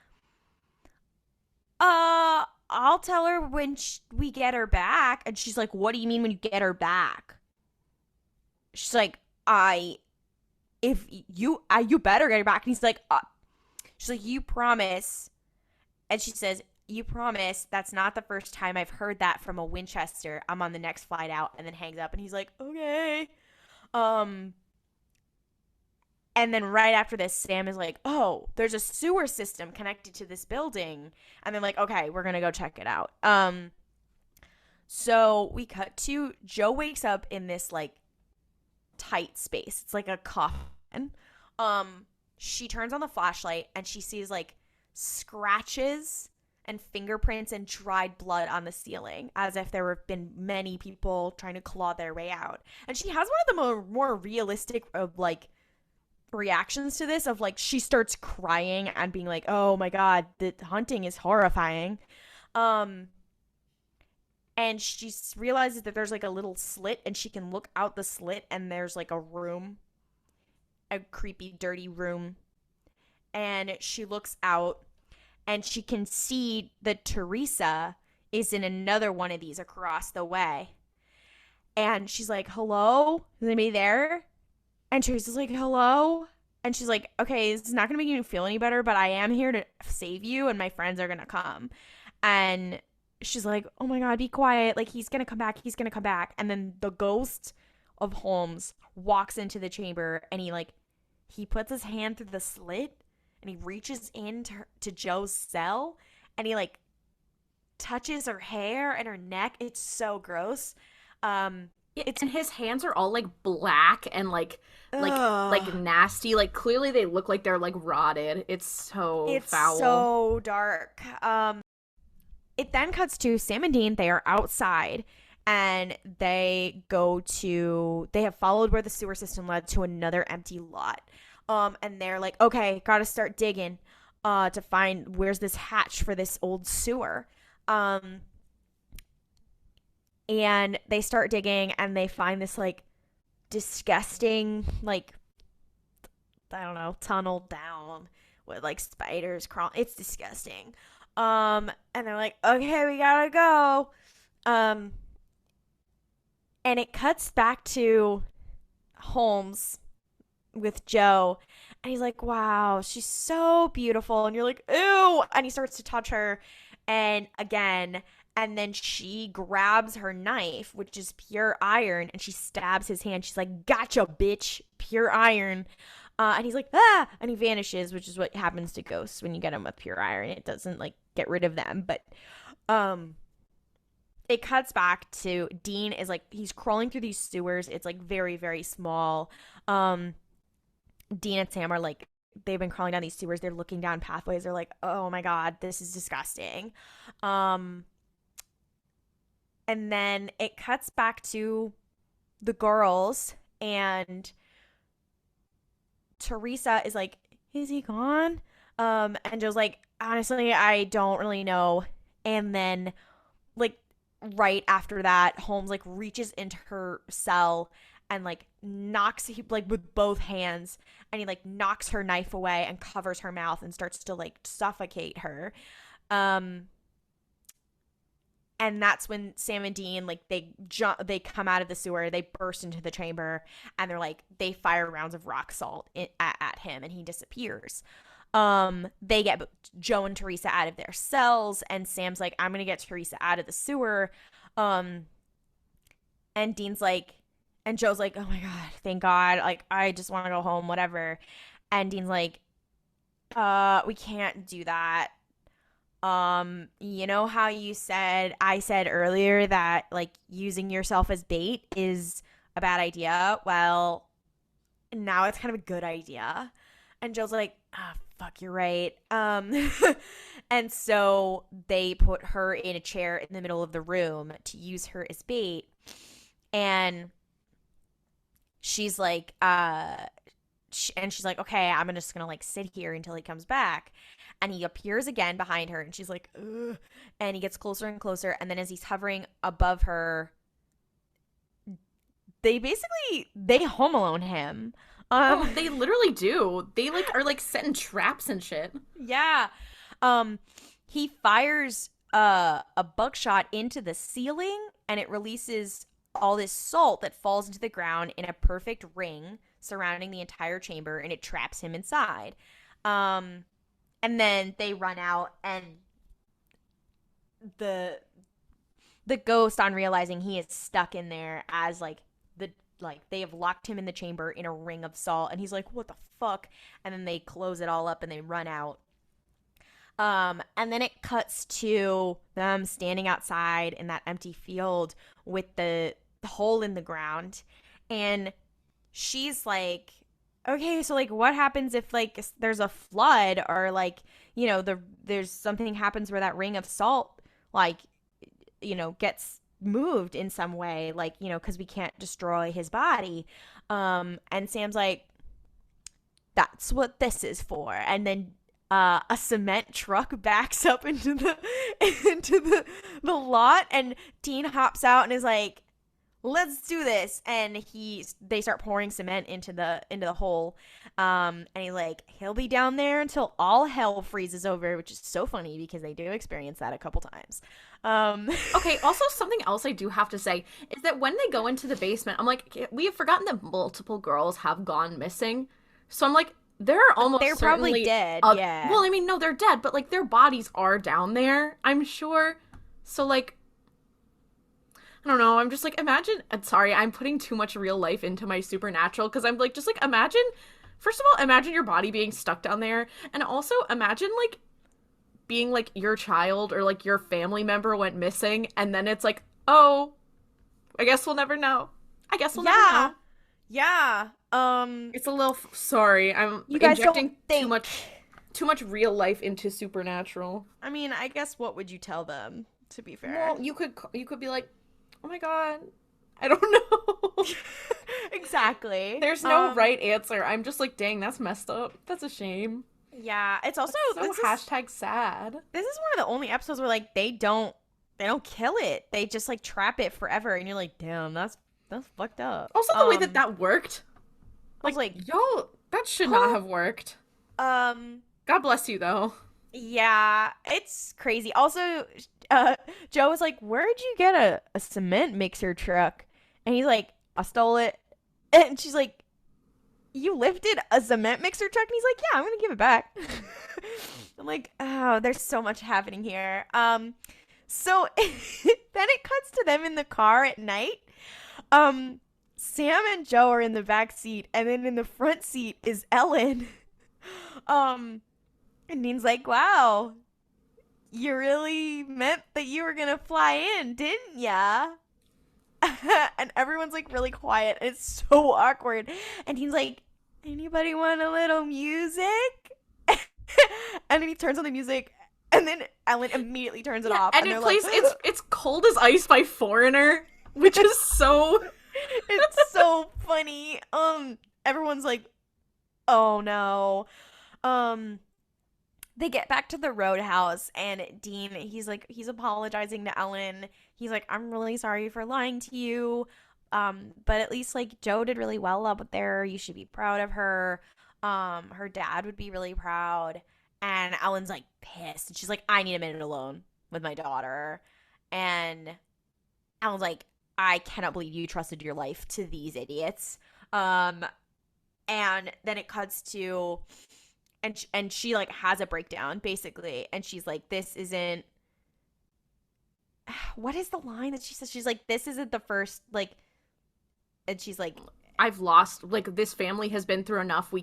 I'll tell her when we get her back. And she's like, what do you mean when you get her back? She's like, you better get her back. And he's like, she's like, you promise. And she says, you promise. That's not the first time I've heard that from a Winchester. I'm on the next flight out. And then hangs up. And he's like, okay. And then right after this, Sam is like, oh, there's a sewer system connected to this building. And they're like, okay, we're going to go check it out. So we cut to Jo wakes up in this, like, tight space. It's like a coffin. She turns on the flashlight and she sees, like, scratches and fingerprints and dried blood on the ceiling, as if there have been many people trying to claw their way out. And she has one of the more realistic of, like, reactions to this, of, like, she starts crying and being like, oh my god, the hunting is horrifying. And she realizes that there's, like, a little slit, and she can look out the slit, and there's, like, a room, a creepy, dirty room. And she looks out, and she can see that Teresa is in another one of these across the way. And she's like, hello? Is anybody there? And Teresa's like, hello? And she's like, okay, this is not going to make you feel any better, but I am here to save you, and my friends are going to come. And she's like, oh my god, be quiet. Like, he's going to come back. He's going to come back. And then the ghost of Holmes walks into the chamber, and he puts his hand through the slit, and he reaches to Jo's cell, and he touches her hair and her neck. It's so gross. And his hands are all black and nasty. Clearly they look like they're rotted. It's so foul. It's so dark. It then cuts to Sam and Dean. They are outside, and they have followed where the sewer system led to another empty lot. And they're like, okay, gotta start digging to find where's this hatch for this old sewer. And they start digging, and they find this disgusting I don't know, tunnel down with spiders crawling. It's disgusting. And they're like, okay, we gotta go. And it cuts back to Holmes with Jo, and he's like, wow, she's so beautiful. And you're like, ew. And he starts to touch her, and then she grabs her knife, which is pure iron, and she stabs his hand. She's like, gotcha, bitch, pure iron. And he's like, ah, and he vanishes, which is what happens to ghosts when you get them with pure iron. It doesn't get rid of them. But it cuts back to Dean is he's crawling through these sewers. It's very, very small. Dean and Sam are they've been crawling down these sewers. They're looking down pathways. They're like, oh my God, this is disgusting. And then it cuts back to the girls, and Teresa is like, is he gone? And Jo's like, honestly, I don't really know. And then right after that, Holmes reaches into her cell and knocks with both hands, and he knocks her knife away and covers her mouth and starts to suffocate her. And that's when Sam and Dean they come out of the sewer, they burst into the chamber, and they fire rounds of rock salt at him, and he disappears. They get Jo and Teresa out of their cells, and Sam's like, I'm gonna get Teresa out of the sewer. And Dean's and Jo's like, oh my God, thank God, I just want to go home, whatever. And Dean's like, we can't do that. You know how I said earlier that using yourself as bait is a bad idea? Well, now it's kind of a good idea. And Jo's like, fuck, you're right. And so they put her in a chair in the middle of the room to use her as bait. And she's like, she's like, okay, I'm just gonna sit here until he comes back. And he appears again behind her, and she's like, ugh. And he gets closer and closer, and then as he's hovering above her, they Home Alone him. They literally do. They are setting traps and shit. Yeah. He fires a buckshot into the ceiling, and it releases all this salt that falls into the ground in a perfect ring surrounding the entire chamber, and it traps him inside. And then they run out, and the ghost, on realizing he is stuck in there as they have locked him in the chamber in a ring of salt, and he's like, what the fuck? And then they close it all up and they run out. And then it cuts to them standing outside in that empty field with the hole in the ground, and she's like, okay, so what happens if there's a flood, or there's something happens where that ring of salt gets moved in some way, because we can't destroy his body. And Sam's like, that's what this is for. And then a cement truck backs up into the lot, and Dean hops out and is like, let's do this. And they start pouring cement into the hole. And he'll be down there until all hell freezes over, which is so funny because they do experience that a couple times. Okay, also something else I do have to say is that when they go into the basement, I'm like, we have forgotten that multiple girls have gone missing. So I'm like, they're probably dead. Yeah. Well, I mean, no, they're dead, but their bodies are down there, I'm sure. So I don't know. I'm just like, imagine. Sorry, I'm putting too much real life into my Supernatural because I'm like, just like, imagine. First of all, imagine your body being stuck down there, and also imagine like being like your child or like your family member went missing, and then it's like, oh, I guess we'll never know. I guess we'll never know. Yeah. It's a little. Sorry, I'm you guys injecting don't think... too much real life into Supernatural. I mean, I guess what would you tell them? To be fair, well, you could be like, oh my god, I don't know. Exactly. There's no right answer. I'm just like, dang, that's messed up. That's a shame. Yeah, it's also hashtag sad. This is one of the only episodes where like they don't kill it. They just like trap it forever, and you're like, damn, that's fucked up. Also, the way that worked, like, yo, that should not have worked. God bless you though. Yeah, it's crazy. Also, Joe was like, where'd you get a cement mixer truck? And he's like, I stole it. And she's like, you lifted a cement mixer truck? And he's like, yeah, I'm gonna give it back. I'm like, oh, there's so much happening here. So then it cuts to them in the car at night. Sam and Joe are in the back seat, and then in the front seat is Ellen. And Dean's like, wow, you really meant that you were gonna fly in, didn't ya? And everyone's like really quiet. It's so awkward. And Dean's like, anybody want a little music? And then he turns on the music, and then Ellen immediately turns it off. And it plays it's Cold as Ice by Foreigner, which is so it's so funny. Everyone's like, oh no. They get back to the roadhouse, and Dean, he's apologizing to Ellen. He's like, I'm really sorry for lying to you. But at least like Joe did really well up there. You should be proud of her. Her dad would be really proud. And Ellen's like pissed. And she's like, I need a minute alone with my daughter. And Ellen's like, I cannot believe you trusted your life to these idiots. And then it cuts to, and she like has a breakdown basically. And she's like, this isn't, what is the line that she says? She's like, this isn't the first, like, and she's like, I've lost, like, this family has been through enough. I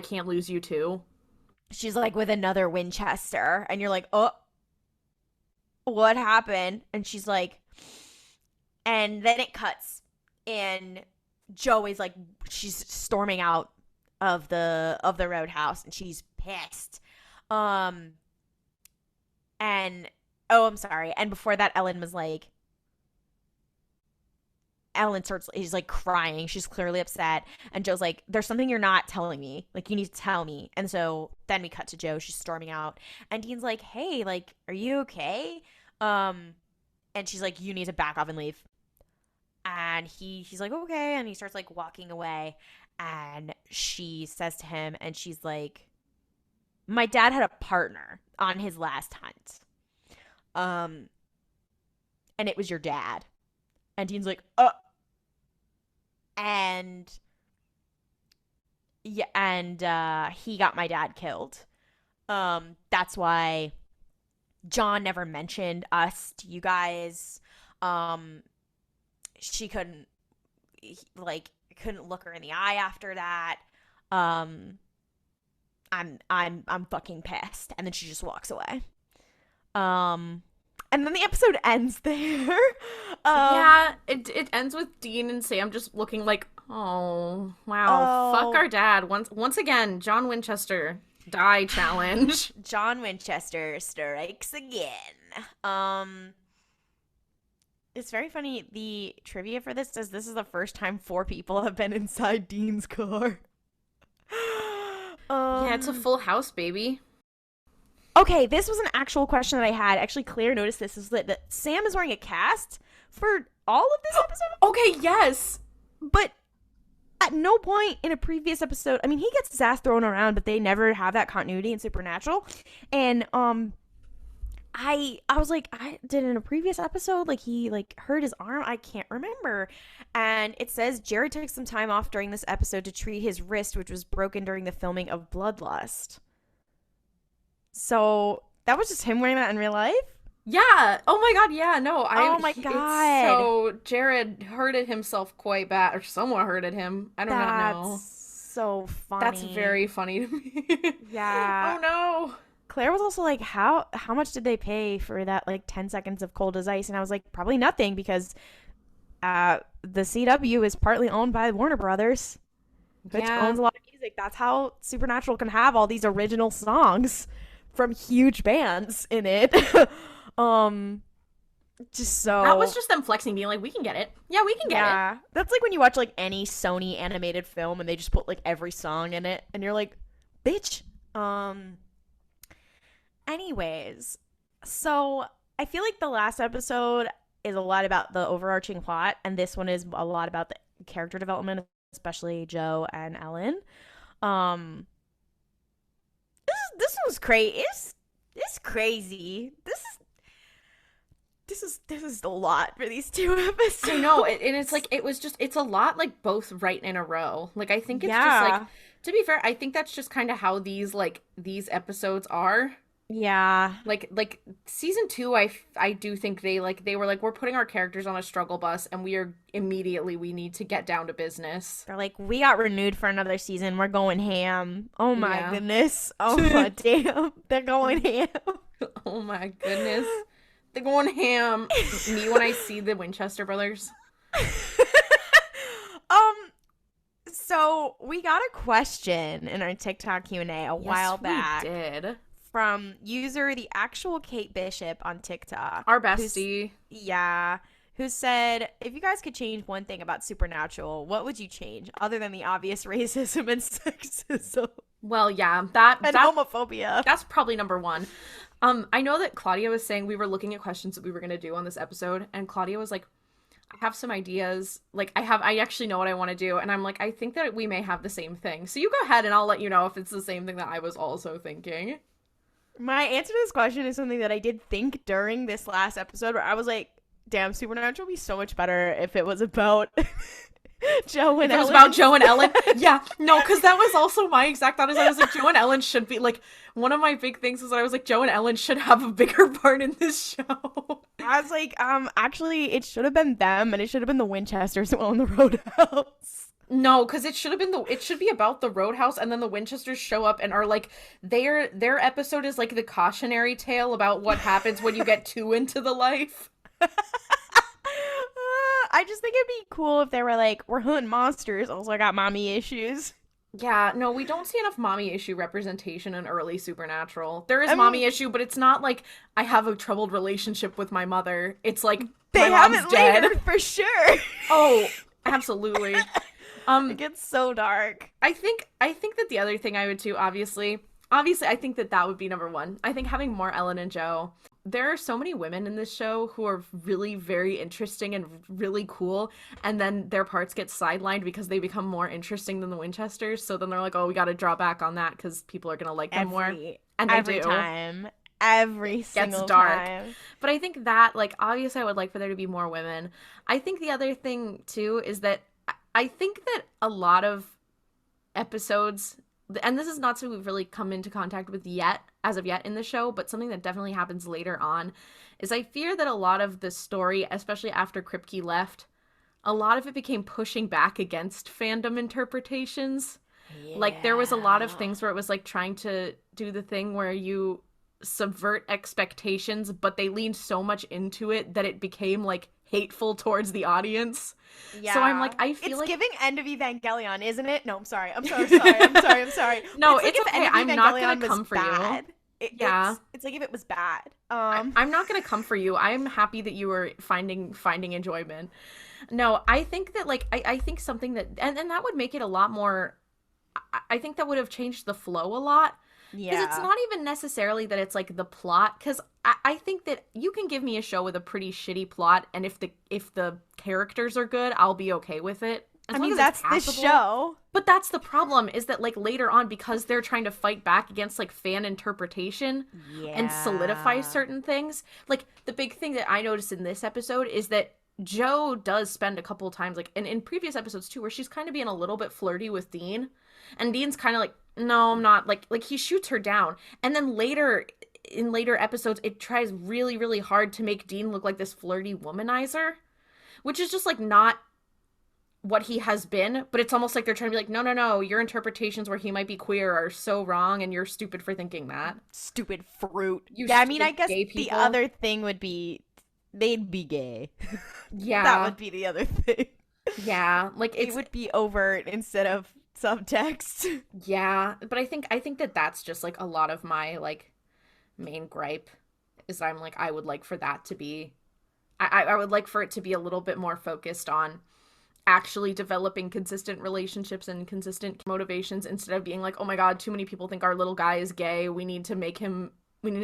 can't lose you too. She's like, with another Winchester. And you're like, oh, what happened? And she's like, and then it cuts, and Joe is like, she's storming out of the roadhouse, and she's pissed. And oh, I'm sorry. And before that, Ellen starts, she's like crying. She's clearly upset. And Joe's like, there's something you're not telling me. Like, you need to tell me. And so then we cut to Joe. She's storming out. And Dean's like, hey, like, are you okay? And she's like, you need to back off and leave. And he's like, okay. And he starts like walking away. And she says to him, and she's like, my dad had a partner on his last hunt. And it was your dad. And Dean's like, and yeah, and he got my dad killed. That's why John never mentioned us to you guys. She couldn't look her in the eye after that. I'm fucking pissed. And then she just walks away. And then the episode ends there. Yeah, it ends with Dean and Sam just looking like, oh, wow, fuck our dad. Once again, John Winchester, die challenge. John Winchester strikes again. It's very funny. The trivia for this says this is the first time 4 people have been inside Dean's car. Yeah, it's a full house, baby. Okay, this was an actual question that I had. Actually, Claire noticed this. Is that Sam is wearing a cast for all of this episode? Okay, yes. But at no point in a previous episode, I mean, he gets his ass thrown around, but they never have that continuity in Supernatural. And I was like, I did in a previous episode, like he like hurt his arm. I can't remember. And it says Jared took some time off during this episode to treat his wrist, which was broken during the filming of Bloodlust. So that was just him wearing that in real life? Yeah. Oh my God. Yeah. No. Oh my It's God. so Jared hurted himself quite bad, or someone hurted him. I do not That's know. so That's funny. very funny to me. Yeah. Oh no. Claire was also like, how much did they pay for that like 10 seconds of cold as ice? And I was like, probably nothing because the CW is partly owned by Warner Brothers, which Yeah. owns a lot of music. That's how Supernatural can have all these original songs from huge bands in it. um just That was so just them flexing, being like, "We can get it. Yeah, we can get it." yeah. That's like when you watch like any Sony animated film and they just put like every song in it and you're like, bitch. Anyways, so I feel like the last episode is a lot about the overarching plot, and this one is a lot about the character development, especially Joe and Ellen. Um, this was crazy. It's crazy. This is a lot for these two episodes. I know, and it's like it's a lot like both right in a row. Like I think it's just Yeah. like, to be fair, I think that's just kind of how these episodes are. Yeah. Like season 2, I do think they were like, we're putting our characters on a struggle bus and we need to get down to business. They're like, we got renewed for another season. We're going ham. Oh my Yeah. goodness. Oh my damn. They're going ham. Oh my goodness. They're going ham. Me when I see the Winchester brothers. um so we got a question in our TikTok Q&A a while back We did. from user the actual Kate Bishop on TikTok. Our bestie. Who said, if you guys could change one thing about Supernatural, what would you change other than the obvious racism and sexism Well, yeah, and that homophobia? that's probably number one. I know that Claudia was saying we were looking at questions that we were going to do on this episode, and Claudia was like, I have some ideas. Like, I actually know what I want to do. And I'm like, I think that we may have the same thing. So you go ahead and I'll let you know if it's the same thing that I was also thinking. My answer to this question is something that I did think during this last episode where I was like, damn, Supernatural would be so much better if it was about Joe and It was Ellen. about Joe and Ellen. Yeah, no, because that was also my exact thought. Is I was like, Joe and Ellen should be like, one of my big things was that I was like, Joe and Ellen should have a bigger part in this show. I was like, actually, it should have been them, and it should have been the Winchesters who own the Roadhouse. No, because it should be about the Roadhouse, and then the Winchesters show up and are like, their episode is like the cautionary tale about what happens when you get too into the life. I just think it'd be cool if they were like, we're hunting monsters, also I got mommy issues. Yeah, no, we don't see enough mommy issue representation in early Supernatural. There is mommy issue, but it's not like I have a troubled relationship with my mother. It's like They my have mom's it dead. later, for sure. Oh, absolutely. It gets so dark. I think that the other thing I would do, obviously, I think that would be number one. I think having more Ellen and Joe. There are so many women in this show who are really very interesting and really cool, and then their parts get sidelined because they become more interesting than the Winchesters. So then they're like, oh, we got to draw back on that because people are gonna like them more, and they every do. time, every single dark. time. But I think that, like, obviously, I would like for there to be more women. I think the other thing too is that I think that a lot of episodes, and this is not something we've really come into contact with as of yet in the show, but something that definitely happens later on, is I fear that a lot of the story, especially after Kripke left, a lot of it became pushing back against fandom interpretations. Yeah. Like, there was a lot of things where it was like trying to do the thing where you subvert expectations, but they leaned so much into it that it became like hateful towards the audience. Yeah. So I'm like, I feel like it's giving End of Evangelion, isn't it? No, I'm sorry. I'm sorry. No, it's like okay. I'm not gonna come for bad. you. It's like if it was bad. I'm not gonna come for you. I'm happy that you were finding enjoyment. No, I think that like I think something that and that would make it a lot more. I think that would have changed the flow a lot. Yeah. Because it's not even necessarily that it's like the plot, because I think that you can give me a show with a pretty shitty plot, and if the characters are good, I'll be okay with it. I mean, that's the show. But that's the problem, is that like later on, because they're trying to fight back against like fan interpretation and solidify certain things. Like the big thing that I noticed in this episode is that Jo does spend a couple of times, like in previous episodes too, where she's kind of being a little bit flirty with Dean, and Dean's kind of like, no, I'm not, like he shoots her down, and then later in later episodes, it tries really, really hard to make Dean look like this flirty womanizer, which is just, like, not what he has been, but it's almost like they're trying to be like, no, your interpretations where he might be queer are so wrong, and you're stupid for thinking that. Stupid fruit. You I mean, I guess gay the people. other thing would be they'd be gay. Yeah. That would be the other thing. Yeah, like, It would be overt instead of subtext. Yeah, but I think that that's just, like, a lot of my, like, main gripe is I'm like, I would like for that to be, I would like for it to be a little bit more focused on actually developing consistent relationships and consistent motivations instead of being like, oh my god, too many people think our little guy is gay, we need to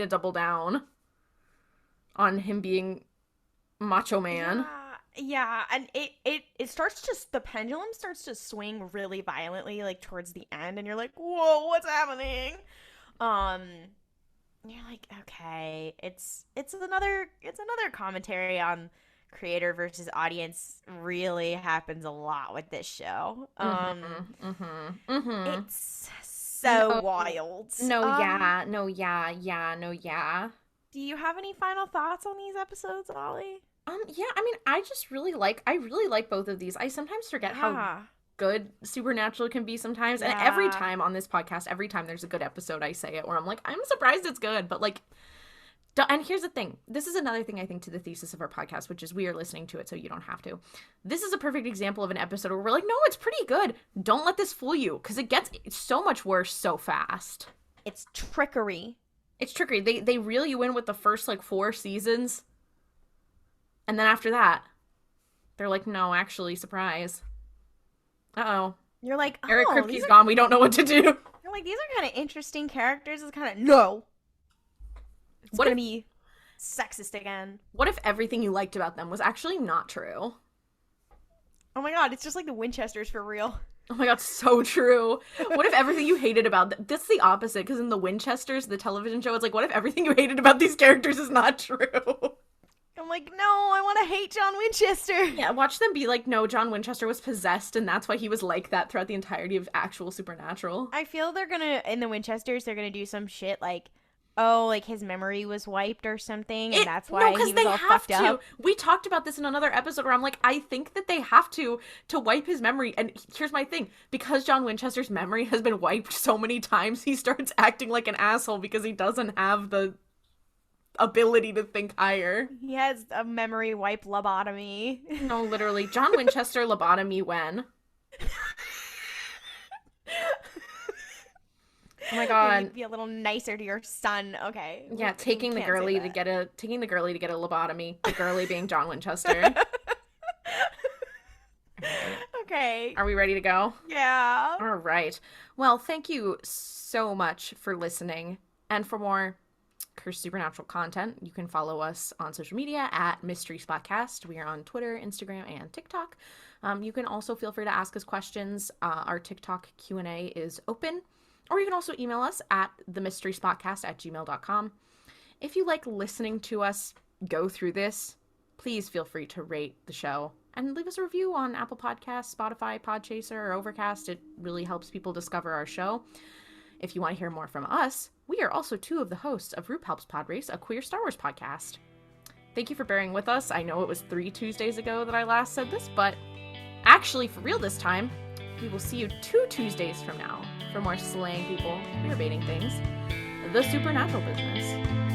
double down on him being macho man. Yeah, and it starts to, the pendulum starts to swing really violently, like, towards the end, and you're like, whoa, what's happening? You're like, okay, it's another commentary on creator versus audience. Really happens a lot with this show. It's so wild. Yeah. Do you have any final thoughts on these episodes, Ollie? Yeah, I mean, I really like both of these. I sometimes forget how good Supernatural can be sometimes. And every time on this podcast, every time there's a good episode, I say it where I'm like, I'm surprised it's good. But, like, and here's the thing. This is another thing I think to the thesis of our podcast, which is we are listening to it so you don't have to. This is a perfect example of an episode where we're like, no, it's pretty good. Don't let this fool you, because it gets so much worse so fast. It's trickery. It's trickery. They reel you in with the first, like, 4 seasons. And then after that, they're like, no, actually, surprise. Uh-oh. You're like, oh, Eric Kripke's gone. We don't know what to do. You're like, these are kind of interesting characters. It's kind of, no. It's going to be sexist again. What if everything you liked about them was actually not true? Oh my god, it's just like the Winchesters for real. Oh my god, so true. What if everything you hated about them... That's the opposite, because in the Winchesters, the television show, it's like, what if everything you hated about these characters is not true? I'm like, no, I want to hate John Winchester. Yeah, watch them be like, no, John Winchester was possessed, and that's why he was like that throughout the entirety of actual Supernatural. I feel they're gonna, in the Winchesters, they're gonna do some shit like, oh, like his memory was wiped or something, and that's why he was all fucked up. We talked about this in another episode where I'm like, I think that they have to wipe his memory. And here's my thing. Because John Winchester's memory has been wiped so many times, he starts acting like an asshole because he doesn't have the ability to think higher. He has a memory wipe lobotomy. No, literally. John Winchester lobotomy when? Oh my god. Be a little nicer to your son. Okay. Yeah, taking the girly to get a lobotomy. The girly being John Winchester. Okay. Are we ready to go? Yeah. All right. Well, thank you so much for listening. And for more Cursed Supernatural content, you can follow us on social media at Mystery Spotcast. We are on Twitter, Instagram, and TikTok. You can also feel free to ask us questions. Our TikTok Q&A is open. Or you can also email us at themysteryspotcast@gmail.com. If you like listening to us go through this, please feel free to rate the show and leave us a review on Apple Podcasts, Spotify, Podchaser, or Overcast. It really helps people discover our show. If you want to hear more from us, we are also 2 of the hosts of RuPaul's Pod Race, a queer Star Wars podcast. Thank you for bearing with us. I know it was 3 Tuesdays ago that I last said this, but actually, for real this time, we will see you 2 Tuesdays from now for more slaying people, queer baiting things, the supernatural business.